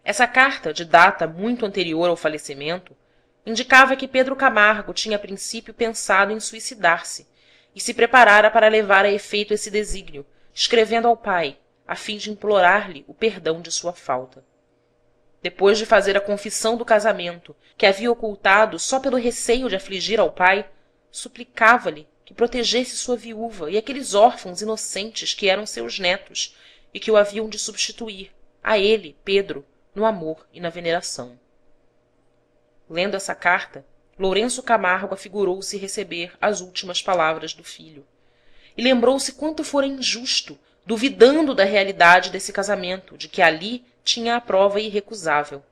Essa carta, de data muito anterior ao falecimento, indicava que Pedro Camargo tinha a princípio pensado em suicidar-se e se preparara para levar a efeito esse desígnio, escrevendo ao pai, a fim de implorar-lhe o perdão de sua falta. Depois de fazer a confissão do casamento, que havia ocultado só pelo receio de afligir ao pai, suplicava-lhe que protegesse sua viúva e aqueles órfãos inocentes que eram seus netos e que o haviam de substituir, a ele, Pedro, no amor e na veneração. Lendo essa carta, Lourenço Camargo afigurou-se receber as últimas palavras do filho e lembrou-se quanto fora injusto, duvidando da realidade desse casamento, de que ali tinha a prova irrecusável.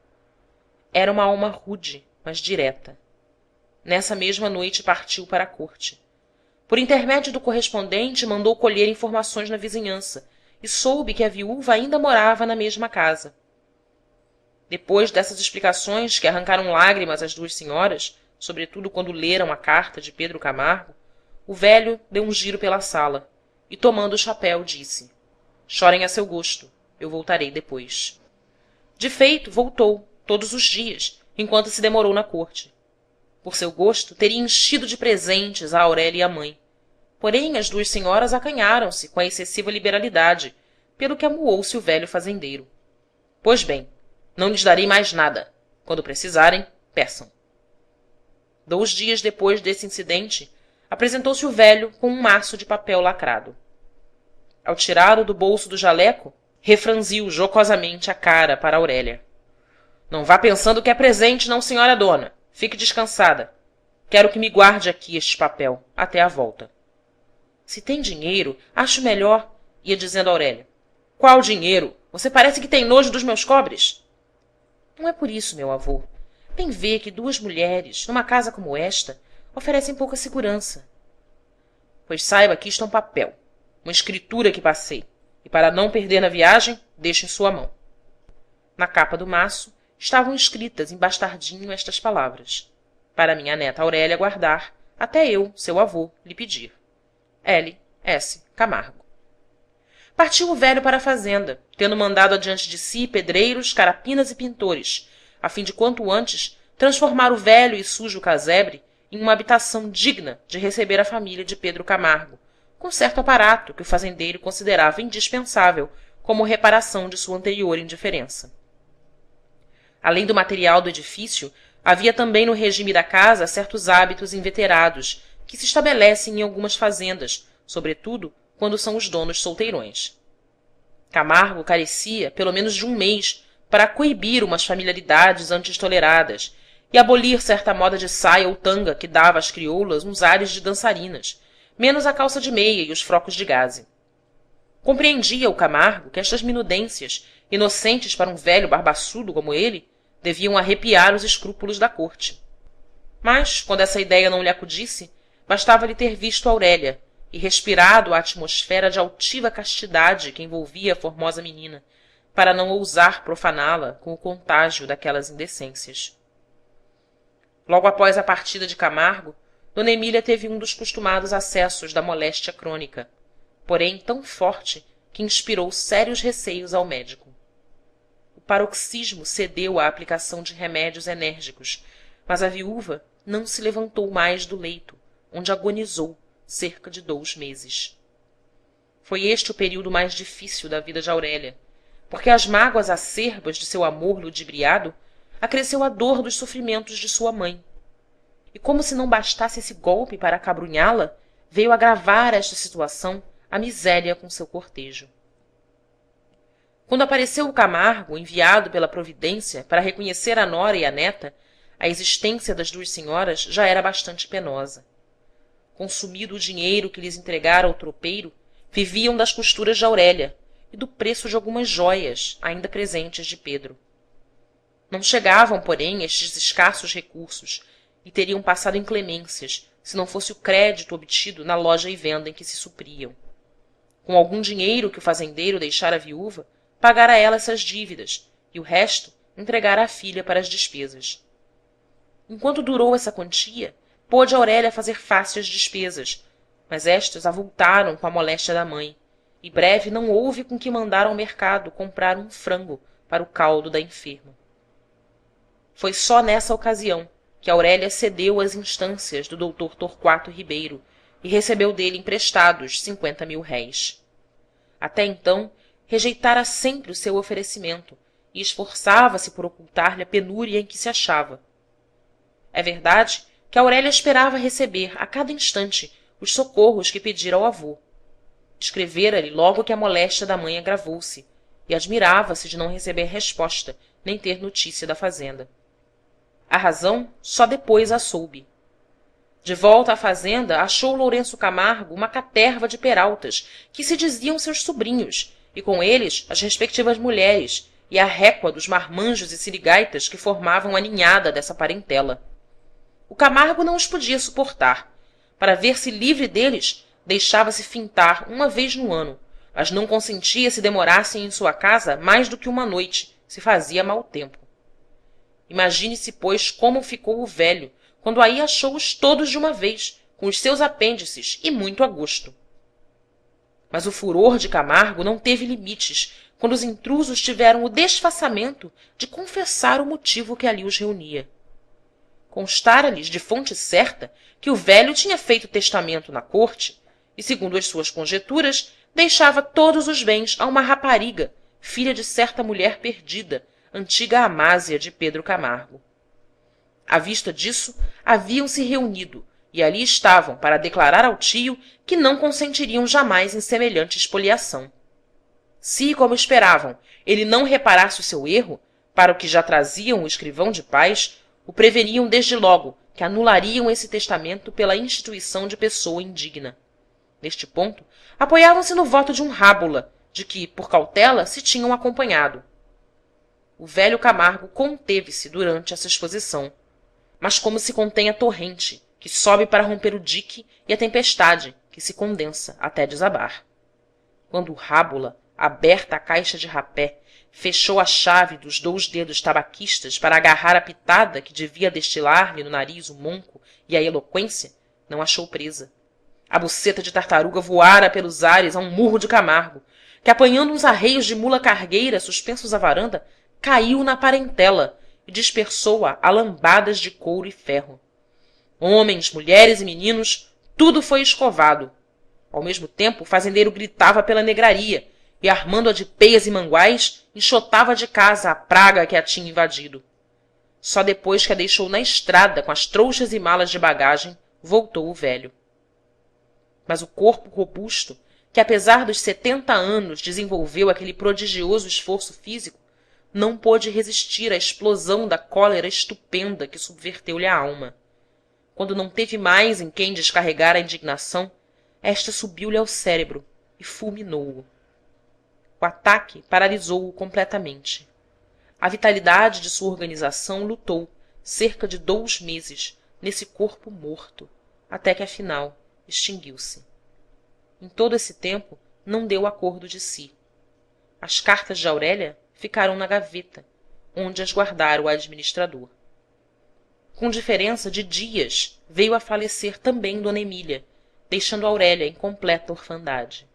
Era uma alma rude, mas direta. Nessa mesma noite partiu para a corte. Por intermédio do correspondente, mandou colher informações na vizinhança e soube que a viúva ainda morava na mesma casa. Depois dessas explicações que arrancaram lágrimas às 2 senhoras, sobretudo quando leram a carta de Pedro Camargo, o velho deu um giro pela sala e, tomando o chapéu, disse: "Chorem a seu gosto, eu voltarei depois." De feito, voltou, todos os dias, enquanto se demorou na corte. Por seu gosto, teria enchido de presentes a Aurélia e a mãe. Porém, as 2 senhoras acanharam-se com a excessiva liberalidade, pelo que amuou-se o velho fazendeiro. "Pois bem, não lhes darei mais nada. Quando precisarem, peçam." 2 dias depois desse incidente, apresentou-se o velho com um maço de papel lacrado. Ao tirá-lo do bolso do jaleco, refranziu jocosamente a cara para Aurélia. "Não vá pensando que é presente, não, senhora dona. Fique descansada. Quero que me guarde aqui este papel, até a volta." "Se tem dinheiro, acho melhor," ia dizendo Aurélia. "Qual dinheiro? Você parece que tem nojo dos meus cobres." "Não é por isso, meu avô. Bem vê que 2 mulheres, numa casa como esta, oferecem pouca segurança." "Pois saiba que isto é um papel, uma escritura que passei, e para não perder na viagem, deixo em sua mão." Na capa do maço estavam escritas em bastardinho estas palavras: "Para minha neta Aurélia guardar, até eu, seu avô, lhe pedir. L. S. Camargo." Partiu o velho para a fazenda, tendo mandado adiante de si pedreiros, carapinas e pintores, a fim de quanto antes transformar o velho e sujo casebre em uma habitação digna de receber a família de Pedro Camargo, com certo aparato que o fazendeiro considerava indispensável como reparação de sua anterior indiferença. Além do material do edifício, havia também no regime da casa certos hábitos inveterados que se estabelecem em algumas fazendas, sobretudo quando são os donos solteirões. Camargo carecia pelo menos de um mês para coibir umas familiaridades antes toleradas e abolir certa moda de saia ou tanga que dava às crioulas uns ares de dançarinas, menos a calça de meia e os frocos de gaze. Compreendia o Camargo que estas minudências, inocentes para um velho barbaçudo como ele, deviam arrepiar os escrúpulos da corte. Mas, quando essa idéia não lhe acudisse, bastava-lhe ter visto Aurélia e respirado a atmosfera de altiva castidade que envolvia a formosa menina, para não ousar profaná-la com o contágio daquelas indecências. Logo após a partida de Camargo, d Emília teve um dos costumados acessos da moléstia crônica, porém tão forte que inspirou sérios receios ao médico. O paroxismo cedeu à aplicação de remédios enérgicos, mas a viúva não se levantou mais do leito, onde agonizou, cerca de 2 meses. Foi este o período mais difícil da vida de Aurélia, porque às mágoas acerbas de seu amor ludibriado acresceu a dor dos sofrimentos de sua mãe. E como se não bastasse esse golpe para acabrunhá-la, veio agravar esta situação a miséria com seu cortejo. Quando apareceu o Camargo, enviado pela providência para reconhecer a nora e a neta, a existência das duas senhoras já era bastante penosa. Consumido o dinheiro que lhes entregara o tropeiro, viviam das costuras de Aurélia e do preço de algumas jóias ainda presentes de Pedro. Não chegavam, porém, estes escassos recursos e teriam passado inclemências se não fosse o crédito obtido na loja e venda em que se supriam. Com algum dinheiro que o fazendeiro deixara à viúva, pagara ela essas dívidas e o resto entregara à filha para as despesas. Enquanto durou essa quantia, pôde Aurélia fazer face às despesas, mas estas avultaram com a moléstia da mãe, e breve não houve com que mandar ao mercado comprar um frango para o caldo da enferma. Foi só nessa ocasião que Aurélia cedeu às instâncias do Dr. Torquato Ribeiro e recebeu dele emprestados 50.000 réis. Até então, rejeitara sempre o seu oferecimento e esforçava-se por ocultar-lhe a penúria em que se achava. É verdade que Aurélia esperava receber a cada instante os socorros que pedira ao avô. Escrevera-lhe logo que a moléstia da mãe agravou-se e admirava-se de não receber resposta nem ter notícia da fazenda. A razão só depois a soube. De volta à fazenda, achou Lourenço Camargo uma caterva de peraltas, que se diziam seus sobrinhos, e com eles as respectivas mulheres, e a récua dos marmanjos e sirigaitas que formavam a ninhada dessa parentela. O Camargo não os podia suportar. Para ver-se livre deles, deixava-se fintar uma vez no ano, mas não consentia se demorassem em sua casa mais do que uma noite, se fazia mau tempo. Imagine-se, pois, como ficou o velho, quando aí achou-os todos de uma vez, com os seus apêndices e muito a gosto. Mas o furor de Camargo não teve limites quando os intrusos tiveram o desfaçamento de confessar o motivo que ali os reunia. Constara-lhes de fonte certa que o velho tinha feito testamento na corte e, segundo as suas conjeturas, deixava todos os bens a uma rapariga, filha de certa mulher perdida, antiga amásia de Pedro Camargo. À vista disso, haviam-se reunido e ali estavam para declarar ao tio que não consentiriam jamais em semelhante expoliação. Se, como esperavam, ele não reparasse o seu erro, para o que já traziam o escrivão de paz, o preveniam desde logo que anulariam esse testamento pela instituição de pessoa indigna. Neste ponto, apoiavam-se no voto de um rábula, de que, por cautela, se tinham acompanhado. O velho Camargo conteve-se durante essa exposição, mas como se contém a torrente, que sobe para romper o dique, e a tempestade, que se condensa até desabar. Quando o rábula, aberta a caixa de rapé, fechou a chave dos 2 dedos tabaquistas para agarrar a pitada que devia destilar-lhe no nariz o monco e a eloquência, não achou presa. A buceta de tartaruga voara pelos ares a um murro de Camargo, que, apanhando uns arreios de mula cargueira suspensos à varanda, caiu na parentela e dispersou-a a lambadas de couro e ferro. Homens, mulheres e meninos, tudo foi escovado. Ao mesmo tempo, o fazendeiro gritava pela negraria e, armando-a de peias e manguais, enxotava de casa a praga que a tinha invadido. Só depois que a deixou na estrada com as trouxas e malas de bagagem, voltou o velho. Mas o corpo robusto, que apesar dos 70 anos desenvolveu aquele prodigioso esforço físico, não pôde resistir à explosão da cólera estupenda que subverteu-lhe a alma. Quando não teve mais em quem descarregar a indignação, esta subiu-lhe ao cérebro e fulminou-o. O ataque paralisou-o completamente. A vitalidade de sua organização lutou, cerca de 2 meses, nesse corpo morto, até que, afinal, extinguiu-se. Em todo esse tempo, não deu acordo de si. As cartas de Aurélia ficaram na gaveta, onde as guardara o administrador. Com diferença de dias, veio a falecer também Dona Emília, deixando Aurélia em completa orfandade.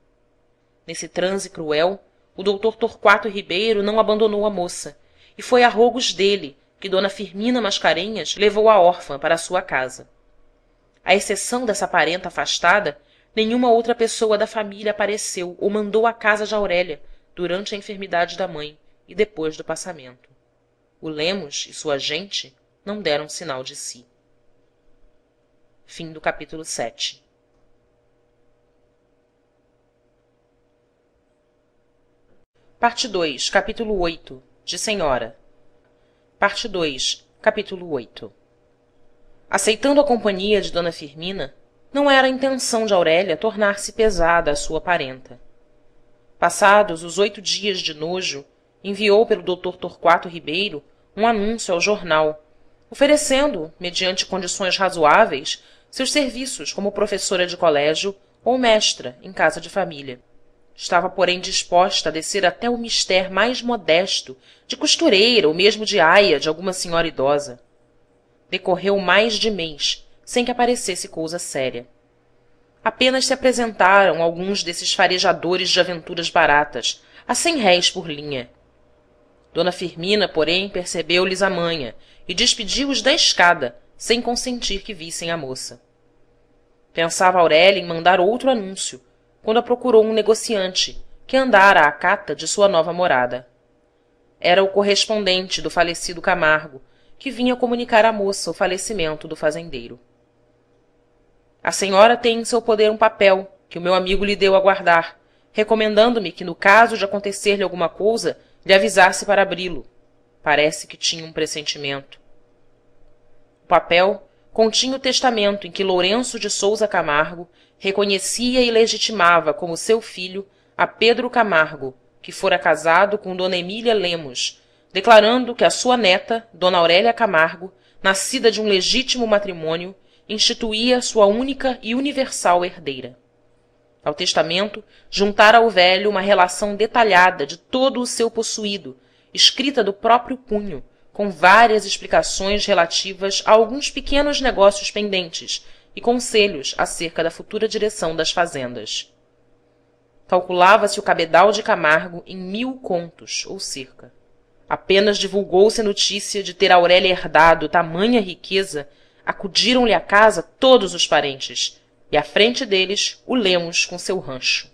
Nesse transe cruel, o Dr. Torquato Ribeiro não abandonou a moça, e foi a rogos dele que Dona Firmina Mascarenhas levou a órfã para a sua casa. À exceção dessa parenta afastada, nenhuma outra pessoa da família apareceu ou mandou à casa de Aurélia durante a enfermidade da mãe e depois do passamento. O Lemos e sua gente não deram sinal de si. Fim do capítulo 7. Parte 2, capítulo 8, de Senhora. Parte 2, capítulo 8. Aceitando a companhia de Dona Firmina, não era a intenção de Aurélia tornar-se pesada à sua parenta. Passados os 8 dias de nojo, enviou pelo Dr. Torquato Ribeiro um anúncio ao jornal, oferecendo, mediante condições razoáveis, seus serviços como professora de colégio ou mestra em casa de família. Estava, porém, disposta a descer até o mister mais modesto, de costureira ou mesmo de aia de alguma senhora idosa. Decorreu mais de mês, sem que aparecesse cousa séria. Apenas se apresentaram alguns desses farejadores de aventuras baratas, a 100 réis por linha. Dona Firmina, porém, percebeu-lhes a manha e despediu-os da escada, sem consentir que vissem a moça. Pensava Aurélia em mandar outro anúncio, quando a procurou um negociante, que andara à cata de sua nova morada. Era o correspondente do falecido Camargo, que vinha comunicar à moça o falecimento do fazendeiro. A senhora tem em seu poder um papel que o meu amigo lhe deu a guardar, recomendando-me que, no caso de acontecer-lhe alguma cousa, lhe avisasse para abri-lo. Parece que tinha um pressentimento. O papel continha o testamento em que Lourenço de Sousa Camargo reconhecia e legitimava como seu filho a Pedro Camargo, que fora casado com Dona Emília Lemos, declarando que a sua neta, Dona Aurélia Camargo, nascida de um legítimo matrimônio, instituía sua única e universal herdeira. Ao testamento, juntara ao velho uma relação detalhada de todo o seu possuído, escrita do próprio punho, com várias explicações relativas a alguns pequenos negócios pendentes e conselhos acerca da futura direção das fazendas. Calculava-se o cabedal de Camargo em 1000 contos, ou cerca. Apenas divulgou-se a notícia de ter Aurélia herdado tamanha riqueza, acudiram-lhe à casa todos os parentes, e à frente deles o Lemos com seu rancho.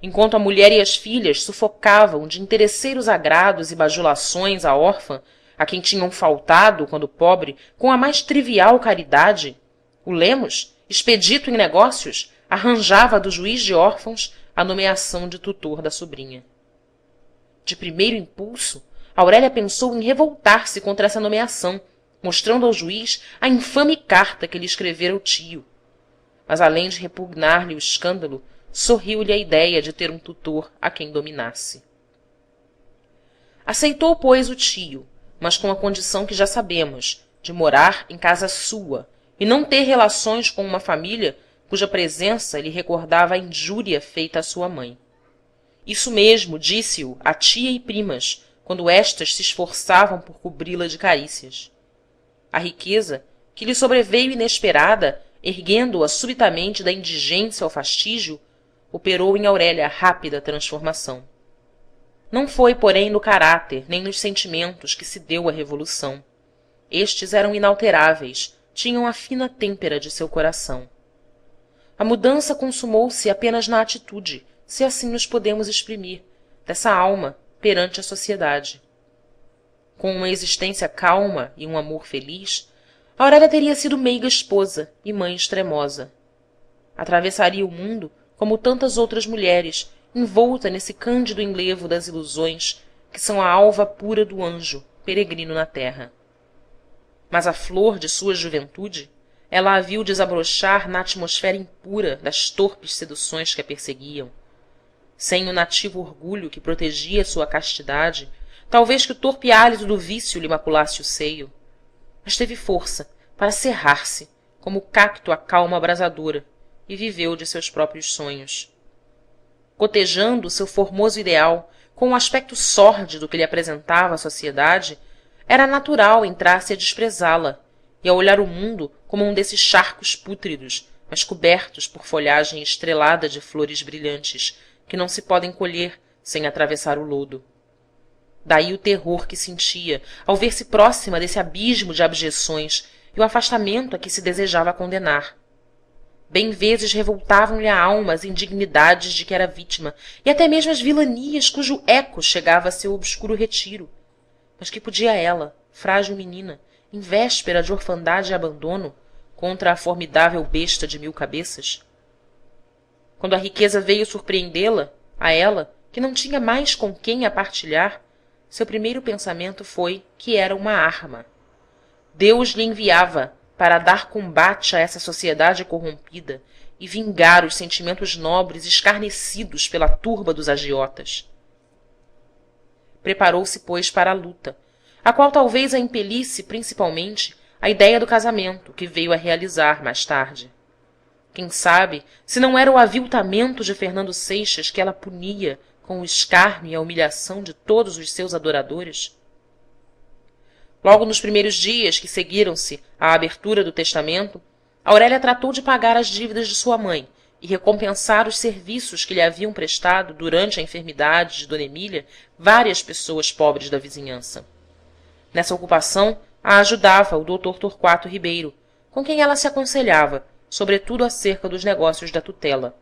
Enquanto a mulher e as filhas sufocavam de interesseiros agrados e bajulações a órfã, a quem tinham faltado, quando pobre, com a mais trivial caridade, o Lemos, expedito em negócios, arranjava do juiz de órfãos a nomeação de tutor da sobrinha. De primeiro impulso, Aurélia pensou em revoltar-se contra essa nomeação, mostrando ao juiz a infame carta que lhe escrevera o tio. Mas, além de repugnar-lhe o escândalo, sorriu-lhe a ideia de ter um tutor a quem dominasse. Aceitou, pois, o tio, mas com a condição que já sabemos, de morar em casa sua e não ter relações com uma família cuja presença lhe recordava a injúria feita à sua mãe. Isso mesmo disse-o a tia e primas, quando estas se esforçavam por cobri-la de carícias. A riqueza, que lhe sobreveio inesperada, erguendo-a subitamente da indigência ao fastígio, operou em Aurélia rápida transformação. Não foi, porém, no caráter nem nos sentimentos que se deu a revolução. Estes eram inalteráveis, tinham a fina têmpera de seu coração. A mudança consumou-se apenas na atitude, se assim nos podemos exprimir, dessa alma perante a sociedade. Com uma existência calma e um amor feliz, Aurélia teria sido meiga esposa e mãe extremosa. Atravessaria o mundo como tantas outras mulheres, envolta nesse cândido enlevo das ilusões, que são a alva pura do anjo, peregrino na terra. Mas a flor de sua juventude, ela a viu desabrochar na atmosfera impura das torpes seduções que a perseguiam. Sem o nativo orgulho que protegia sua castidade, talvez que o torpe hálito do vício lhe maculasse o seio. Mas teve força para cerrar-se, como o cacto à calma abrasadora, e viveu de seus próprios sonhos. Cotejando o seu formoso ideal com o aspecto sórdido que lhe apresentava a sociedade, era natural entrar-se a desprezá-la e a olhar o mundo como um desses charcos pútridos, mas cobertos por folhagem estrelada de flores brilhantes, que não se podem colher sem atravessar o lodo. Daí o terror que sentia ao ver-se próxima desse abismo de abjeções e o afastamento a que se desejava condenar. Bem vezes revoltavam-lhe a alma as indignidades de que era vítima, e até mesmo as vilanias cujo eco chegava a seu obscuro retiro. Mas que podia ela, frágil menina, em véspera de orfandade e abandono, contra a formidável besta de 1000 cabeças? Quando a riqueza veio surpreendê-la, a ela, que não tinha mais com quem a partilhar, seu primeiro pensamento foi que era uma arma. Deus lhe enviava para dar combate a essa sociedade corrompida e vingar os sentimentos nobres escarnecidos pela turba dos agiotas. Preparou-se, pois, para a luta, a qual talvez a impelisse principalmente a ideia do casamento, que veio a realizar mais tarde. Quem sabe se não era o aviltamento de Fernando Seixas que ela punia com o escárnio e a humilhação de todos os seus adoradores? Logo nos primeiros dias que seguiram-se à abertura do testamento, Aurélia tratou de pagar as dívidas de sua mãe e recompensar os serviços que lhe haviam prestado durante a enfermidade de Dona Emília várias pessoas pobres da vizinhança. Nessa ocupação a ajudava o Dr. Torquato Ribeiro, com quem ela se aconselhava, sobretudo acerca dos negócios da tutela.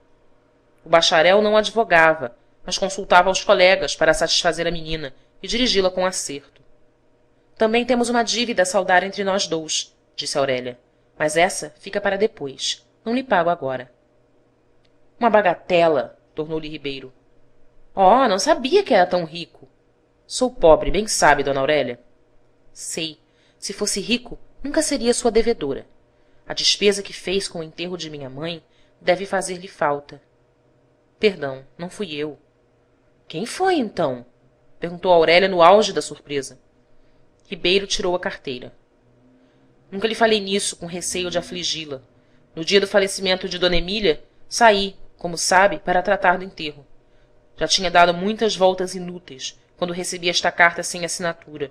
O bacharel não advogava, mas consultava aos colegas para satisfazer a menina e dirigi-la com acerto. Também temos uma dívida a saldar entre nós dous, disse Aurélia, mas essa fica para depois. Não lhe pago agora. Uma bagatela, tornou-lhe Ribeiro. Oh, não sabia que era tão rico. Sou pobre, bem sabe, dona Aurélia. Sei. Se fosse rico, nunca seria sua devedora. A despesa que fez com o enterro de minha mãe deve fazer-lhe falta. Perdão, não fui eu. Quem foi, então? Perguntou Aurélia no auge da surpresa. Ribeiro tirou a carteira. Nunca lhe falei nisso com receio de afligi-la. No dia do falecimento de Dona Emília, saí, como sabe, para tratar do enterro. Já tinha dado muitas voltas inúteis quando recebi esta carta sem assinatura.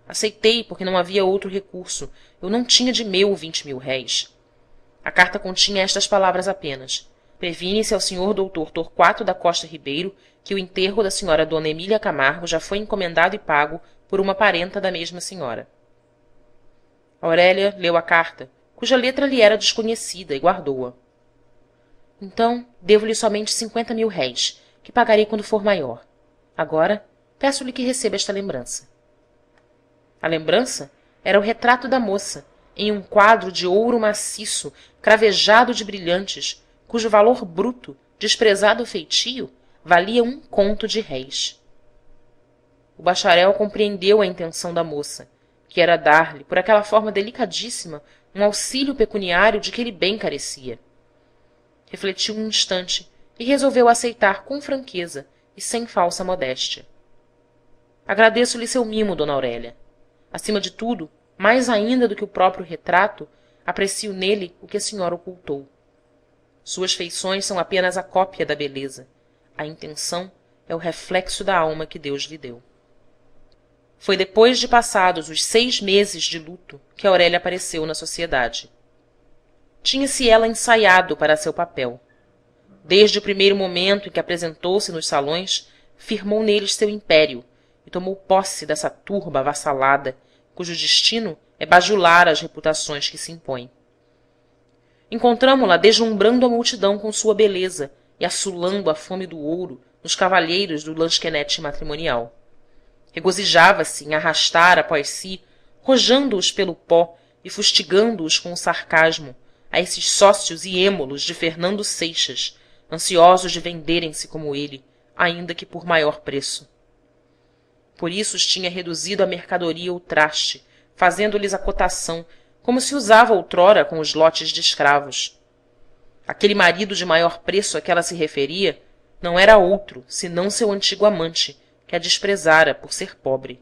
Aceitei porque não havia outro recurso. Eu não tinha de meu 20.000 réis. A carta continha estas palavras apenas. Previne-se ao senhor doutor Torquato da Costa Ribeiro que o enterro da senhora Dona Emília Camargo já foi encomendado e pago por uma parenta da mesma senhora. Aurélia leu a carta, cuja letra lhe era desconhecida, e guardou-a. Então, devo-lhe somente 50.000 réis, que pagarei quando for maior. Agora, peço-lhe que receba esta lembrança. A lembrança era o retrato da moça, em um quadro de ouro maciço, cravejado de brilhantes, cujo valor bruto, desprezado o feitio, valia 1 conto de réis. O bacharel compreendeu a intenção da moça, que era dar-lhe, por aquela forma delicadíssima, um auxílio pecuniário de que ele bem carecia. Refletiu um instante e resolveu aceitar com franqueza e sem falsa modéstia. Agradeço-lhe seu mimo, dona Aurélia. Acima de tudo, mais ainda do que o próprio retrato, aprecio nele o que a senhora ocultou. Suas feições são apenas a cópia da beleza. A intenção é o reflexo da alma que Deus lhe deu. Foi depois de passados os 6 meses de luto que Aurélia apareceu na sociedade. Tinha-se ela ensaiado para seu papel. Desde o primeiro momento em que apresentou-se nos salões, firmou neles seu império e tomou posse dessa turba avassalada, cujo destino é bajular as reputações que se impõem. Encontramo-la deslumbrando a multidão com sua beleza e assolando a fome do ouro nos cavalheiros do lansquenete matrimonial. Regozijava-se em arrastar após si, rojando-os pelo pó e fustigando-os com o sarcasmo, a esses sócios e êmulos de Fernando Seixas, ansiosos de venderem-se como ele, ainda que por maior preço. Por isso os tinha reduzido à mercadoria ou traste, fazendo-lhes a cotação, como se usava outrora com os lotes de escravos. Aquele marido de maior preço a que ela se referia não era outro, senão seu antigo amante, que a desprezara por ser pobre.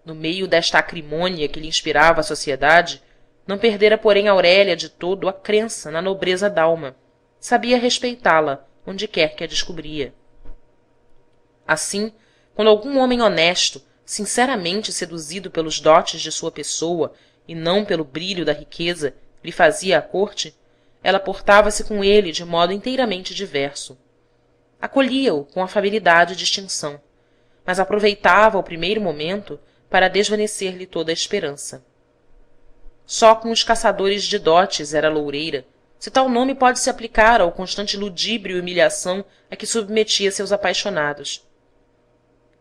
No meio desta acrimônia que lhe inspirava a sociedade, não perdera, porém, Aurélia de todo a crença na nobreza d'alma. Sabia respeitá-la, onde quer que a descobria. Assim, quando algum homem honesto, sinceramente seduzido pelos dotes de sua pessoa e não pelo brilho da riqueza, lhe fazia a corte, ela portava-se com ele de modo inteiramente diverso. Acolhia-o com afabilidade e distinção, mas aproveitava o primeiro momento para desvanecer-lhe toda a esperança. Só com os caçadores de dotes era loureira, se tal nome pode se aplicar ao constante ludíbrio e humilhação a que submetia seus apaixonados.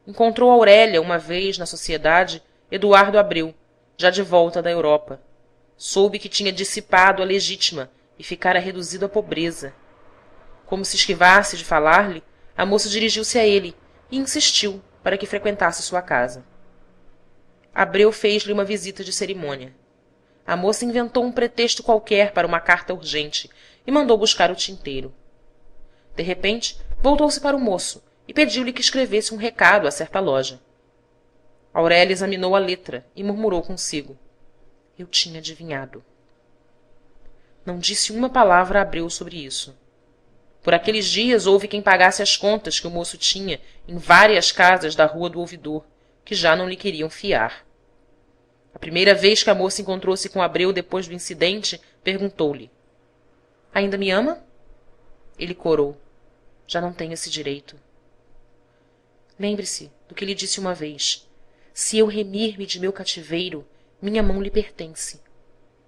Encontrou Aurélia uma vez na sociedade Eduardo Abreu, já de volta da Europa. Soube que tinha dissipado a legítima e ficara reduzido à pobreza. Como se esquivasse de falar-lhe, a moça dirigiu-se a ele e insistiu para que frequentasse sua casa. Abreu fez-lhe uma visita de cerimônia. A moça inventou um pretexto qualquer para uma carta urgente e mandou buscar o tinteiro. De repente, voltou-se para o moço e pediu-lhe que escrevesse um recado a certa loja. Aurélia examinou a letra e murmurou consigo: eu tinha adivinhado. Não disse uma palavra a Abreu sobre isso. Por aqueles dias houve quem pagasse as contas que o moço tinha em várias casas da Rua do Ouvidor, que já não lhe queriam fiar. A primeira vez que a moça encontrou-se com Abreu depois do incidente, perguntou-lhe: ainda me ama? Ele corou: já não tenho esse direito. Lembre-se do que lhe disse uma vez: se eu remir-me de meu cativeiro, minha mão lhe pertence.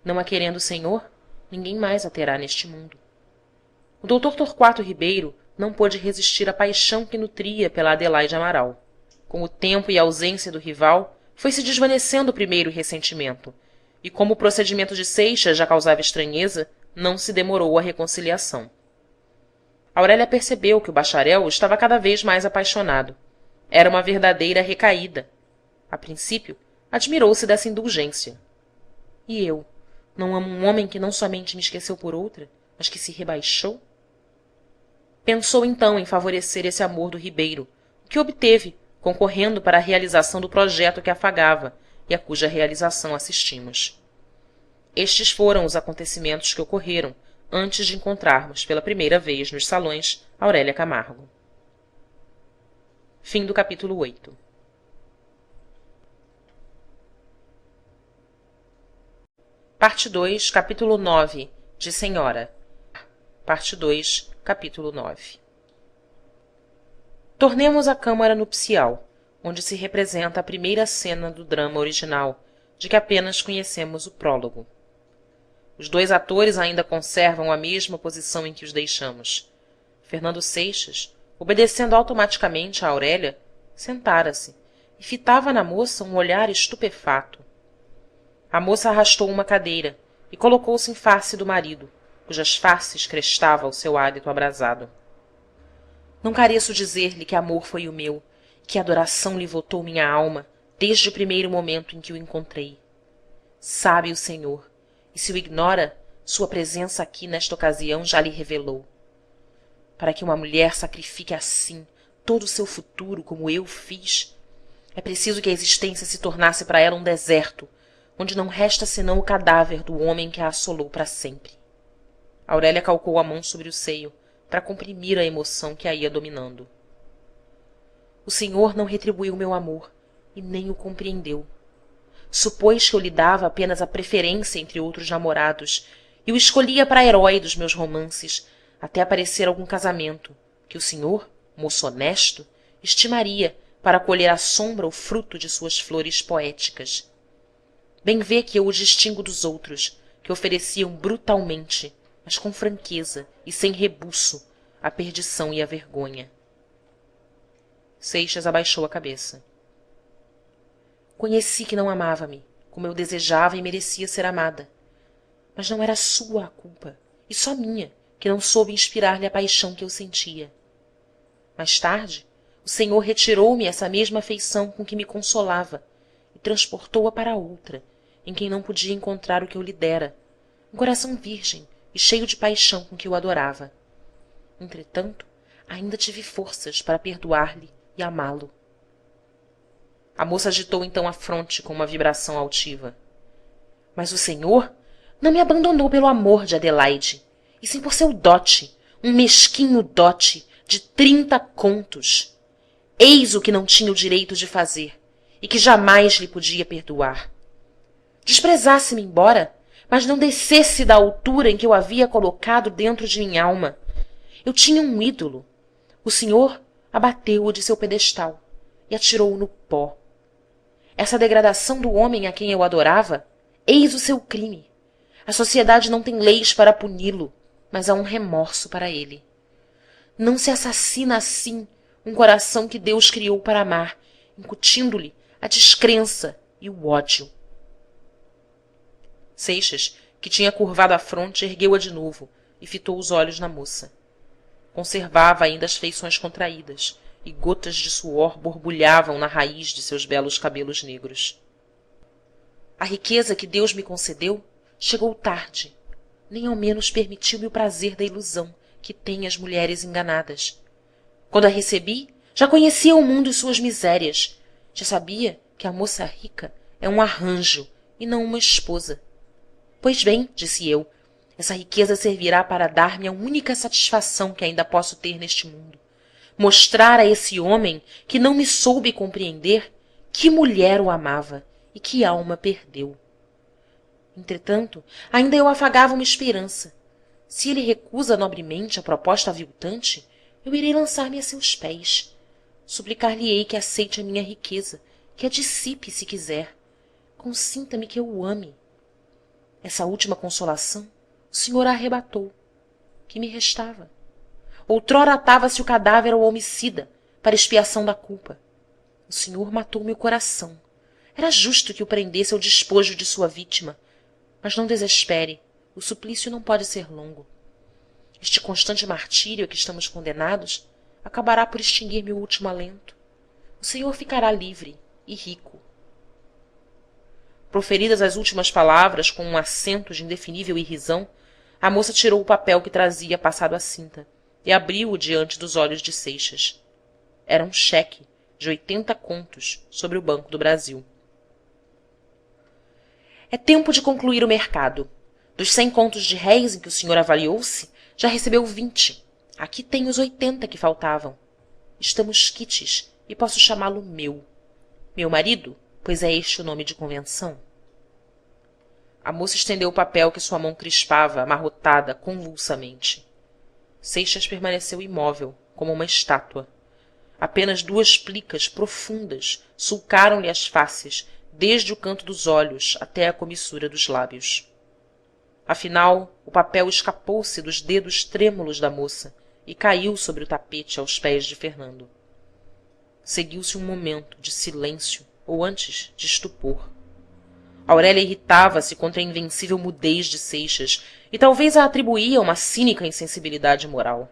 Não a querendo o Senhor, ninguém mais a terá neste mundo. O doutor Torquato Ribeiro não pôde resistir à paixão que nutria pela Adelaide Amaral. Com o tempo e a ausência do rival, foi-se desvanecendo o primeiro ressentimento, e como o procedimento de Seixas já causava estranheza, não se demorou a reconciliação. Aurélia percebeu que o bacharel estava cada vez mais apaixonado. Era uma verdadeira recaída. A princípio, admirou-se dessa indulgência. E eu, não amo um homem que não somente me esqueceu por outra, mas que se rebaixou? Pensou então em favorecer esse amor do Ribeiro, o que obteve, concorrendo para a realização do projeto que afagava e a cuja realização assistimos. Estes foram os acontecimentos que ocorreram antes de encontrarmos pela primeira vez nos salões Aurélia Camargo. Fim do capítulo 8. Parte 2, capítulo 9, de Senhora. Parte 2, capítulo 9. Tornemos à câmara nupcial, onde se representa a primeira cena do drama original, de que apenas conhecemos o prólogo. Os dois atores ainda conservam a mesma posição em que os deixamos. Fernando Seixas, obedecendo automaticamente a Aurélia, sentara-se e fitava na moça um olhar estupefato. A moça arrastou uma cadeira e colocou-se em face do marido, cujas faces crestava o seu hálito abrasado. Não careço dizer-lhe que amor foi o meu, que adoração lhe votou minha alma desde o primeiro momento em que o encontrei. Sabe o Senhor, e se o ignora, sua presença aqui nesta ocasião já lhe revelou. Para que uma mulher sacrifique assim todo o seu futuro como eu fiz, é preciso que a existência se tornasse para ela um deserto, onde não resta senão o cadáver do homem que a assolou para sempre. Aurélia calcou a mão sobre o seio para comprimir a emoção que a ia dominando. O Senhor não retribuiu meu amor e nem o compreendeu. Supôs que eu lhe dava apenas a preferência entre outros namorados e o escolhia para herói dos meus romances, até aparecer algum casamento, que o Senhor, moço honesto, estimaria para colher à sombra o fruto de suas flores poéticas. Bem vê que eu o distingo dos outros, que ofereciam brutalmente, mas com franqueza e sem rebuço, a perdição e a vergonha. Seixas abaixou a cabeça. Conheci que não amava-me, como eu desejava e merecia ser amada. Mas não era sua a culpa, e só minha, que não soube inspirar-lhe a paixão que eu sentia. Mais tarde, o Senhor retirou-me essa mesma afeição com que me consolava e transportou-a para outra, em quem não podia encontrar o que eu lhe dera, um coração virgem e cheio de paixão com que eu adorava. Entretanto, ainda tive forças para perdoar-lhe e amá-lo. A moça agitou então a fronte com uma vibração altiva. Mas o Senhor não me abandonou pelo amor de Adelaide, e sim por seu dote, um mesquinho dote de 30 contos. Eis o que não tinha o direito de fazer, e que jamais lhe podia perdoar. Desprezasse-me embora, mas não descesse da altura em que eu havia colocado dentro de minha alma. Eu tinha um ídolo. O Senhor abateu-o de seu pedestal e atirou-o no pó. Essa degradação do homem a quem eu adorava, Eis o seu crime. A sociedade não tem leis para puni-lo, mas há um remorso para ele. Não se assassina assim um coração que Deus criou para amar, incutindo-lhe a descrença e o ódio. Seixas, que tinha curvado a fronte, ergueu-a de novo e fitou os olhos na moça. Conservava ainda as feições contraídas, e gotas de suor borbulhavam na raiz de seus belos cabelos negros. A riqueza que Deus me concedeu chegou tarde, nem ao menos permitiu-me o prazer da ilusão que têm as mulheres enganadas. Quando a recebi, já conhecia o mundo e suas misérias, já sabia que a moça rica é um arranjo e não uma esposa. Pois bem, disse eu, essa riqueza servirá para dar-me a única satisfação que ainda posso ter neste mundo. Mostrar a esse homem que não me soube compreender que mulher o amava e que alma perdeu. Entretanto, ainda eu afagava uma esperança. Se ele recusa nobremente a proposta aviltante, eu irei lançar-me a seus pés. Suplicar-lhe-ei que aceite a minha riqueza, que a dissipe se quiser. Consinta-me que eu o ame. Essa última consolação o senhor a arrebatou. Que me restava? Outrora atava-se o cadáver ao homicida, para expiação da culpa. O senhor matou-me o coração. Era justo que o prendesse ao despojo de sua vítima. Mas não desespere, o suplício não pode ser longo. Este constante martírio a que estamos condenados acabará por extinguir meu último alento. O senhor ficará livre e rico. Proferidas as últimas palavras com um acento de indefinível irrisão, a moça tirou o papel que trazia passado à cinta e abriu-o diante dos olhos de Seixas. Era um cheque de 80 contos sobre o Banco do Brasil. É tempo de concluir o mercado. Dos 100 contos de réis em que o senhor avaliou-se, já recebeu 20. Aqui tem os 80 que faltavam. Estamos quites e posso chamá-lo meu. Meu marido, pois é este o nome de convenção. A moça estendeu o papel que sua mão crispava, amarrotada convulsamente. Seixas permaneceu imóvel, como uma estátua. Apenas 2 plicas profundas sulcaram-lhe as faces, desde o canto dos olhos até a comissura dos lábios. Afinal, o papel escapou-se dos dedos trêmulos da moça e caiu sobre o tapete aos pés de Fernando. Seguiu-se um momento de silêncio, ou antes, de estupor. Aurélia irritava-se contra a invencível mudez de Seixas e talvez a atribuía a uma cínica insensibilidade moral.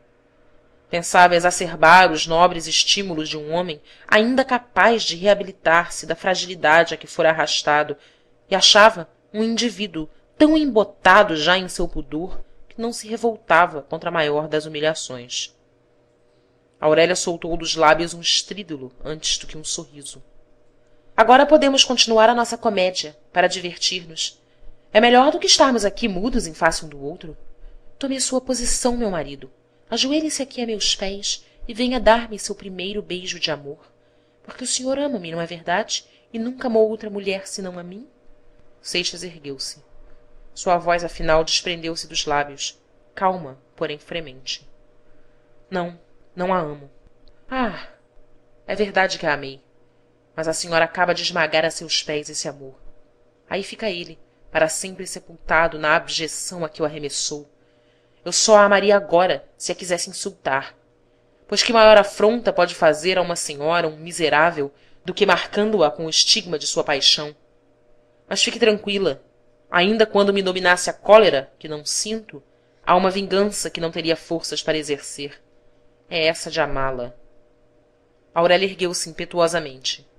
Pensava exacerbar os nobres estímulos de um homem ainda capaz de reabilitar-se da fragilidade a que fora arrastado e achava um indivíduo tão embotado já em seu pudor que não se revoltava contra a maior das humilhações. Aurélia soltou dos lábios um estrídulo antes do que um sorriso. Agora podemos continuar a nossa comédia, para divertir-nos. É melhor do que estarmos aqui mudos em face um do outro. Tome sua posição, meu marido. Ajoelhe-se aqui a meus pés e venha dar-me seu primeiro beijo de amor. Porque o senhor ama-me, não é verdade? E nunca amou outra mulher senão a mim? Seixas ergueu-se. Sua voz, afinal, desprendeu-se dos lábios, calma, porém fremente. Não, não a amo. Ah, é verdade que a amei. Mas a senhora acaba de esmagar a seus pés esse amor. Aí fica ele, para sempre sepultado na abjeção a que o arremessou. Eu só a amaria agora, se a quisesse insultar. Pois que maior afronta pode fazer a uma senhora, um miserável, do que marcando-a com o estigma de sua paixão? Mas fique tranqüila. Ainda quando me dominasse a cólera, que não sinto, há uma vingança que não teria forças para exercer. É essa de amá-la. Aurélia ergueu-se impetuosamente.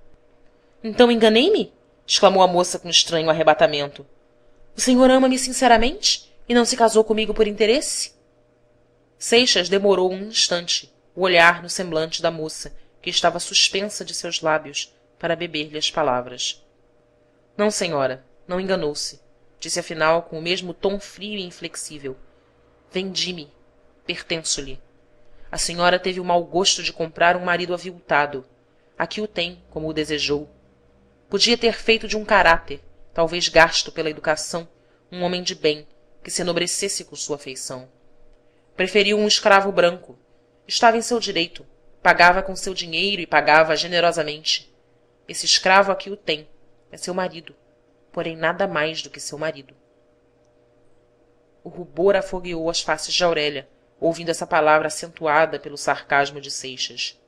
Então enganei-me? Exclamou a moça com estranho arrebatamento. O senhor ama-me sinceramente e não se casou comigo por interesse? Seixas demorou um instante, o olhar no semblante da moça, que estava suspensa de seus lábios, para beber-lhe as palavras. Não, senhora, não enganou-se, disse afinal com o mesmo tom frio e inflexível. Vendi-me, pertenço-lhe. A senhora teve o mau gosto de comprar um marido aviltado. Aqui o tem, como o desejou. Podia ter feito de um caráter, talvez gasto pela educação, um homem de bem, que se enobrecesse com sua afeição. Preferiu um escravo branco. Estava em seu direito. Pagava com seu dinheiro e pagava generosamente. Esse escravo aqui o tem. É seu marido. porém nada mais do que seu marido. O rubor afogueou as faces de Aurélia, ouvindo essa palavra acentuada pelo sarcasmo de Seixas.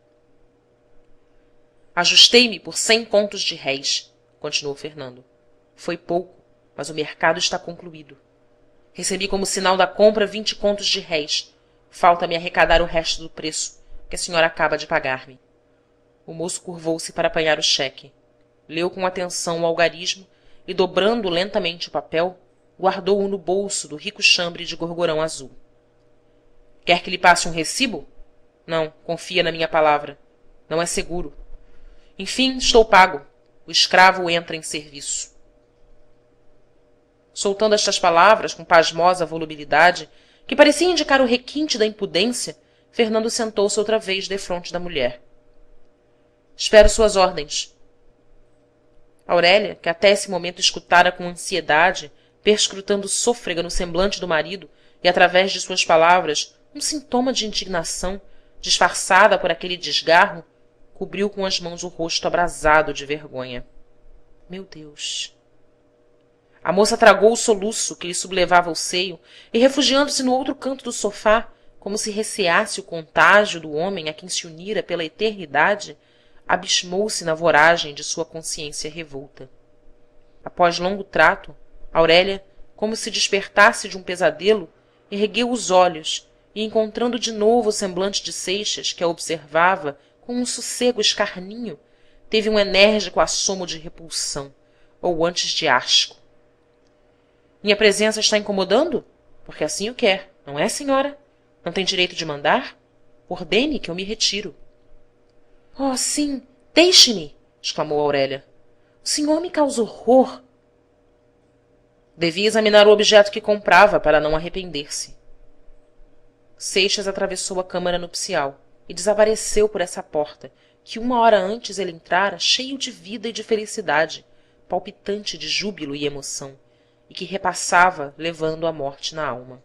Ajustei-me por 100 contos de réis, continuou Fernando. Foi pouco, mas o mercado está concluído. Recebi como sinal da compra 20 contos de réis. Falta-me arrecadar o resto do preço, que a senhora acaba de pagar-me. O moço curvou-se para apanhar o cheque. Leu com atenção o algarismo e, dobrando lentamente o papel, guardou-o no bolso do rico chambre de gorgorão azul. Quer que lhe passe um recibo? Não, confia na minha palavra. Não é seguro. Enfim, estou pago. O escravo entra em serviço. Soltando estas palavras com pasmosa volubilidade, que parecia indicar o requinte da impudência, Fernando sentou-se outra vez defronte da mulher. Espero suas ordens. Aurélia, que até esse momento escutara com ansiedade, perscrutando sôfrega no semblante do marido e através de suas palavras um sintoma de indignação, disfarçada por aquele desgarro, cobriu com as mãos o rosto abrasado de vergonha. Meu Deus! A moça tragou o soluço que lhe sublevava o seio e, refugiando-se no outro canto do sofá, como se receasse o contágio do homem a quem se unira pela eternidade, abismou-se na voragem de sua consciência revolta. Após longo trato, Aurélia, como se despertasse de um pesadelo, ergueu os olhos e, encontrando de novo o semblante de Seixas, que a observava com um sossego escarninho, teve um enérgico assomo de repulsão, ou antes de asco. Minha presença está incomodando? Porque assim o quer, não é, senhora? Não tem direito de mandar? Ordene que eu me retiro. Oh, sim, deixe-me! Exclamou Aurélia. O senhor me causa horror. Devia examinar o objeto que comprava para não arrepender-se. Seixas atravessou a câmara nupcial e desapareceu por essa porta que 1 hora antes ele entrara cheio de vida e de felicidade, palpitante de júbilo e emoção, e que repassava levando a morte na alma.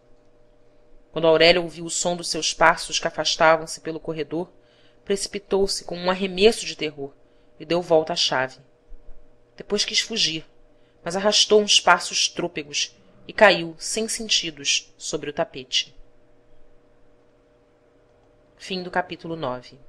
Quando Aurélia ouviu o som dos seus passos que afastavam-se pelo corredor, precipitou-se com um arremesso de terror e deu volta à chave. Depois quis fugir, mas arrastou uns passos trôpegos e caiu, sem sentidos, sobre o tapete. Fim do capítulo 9.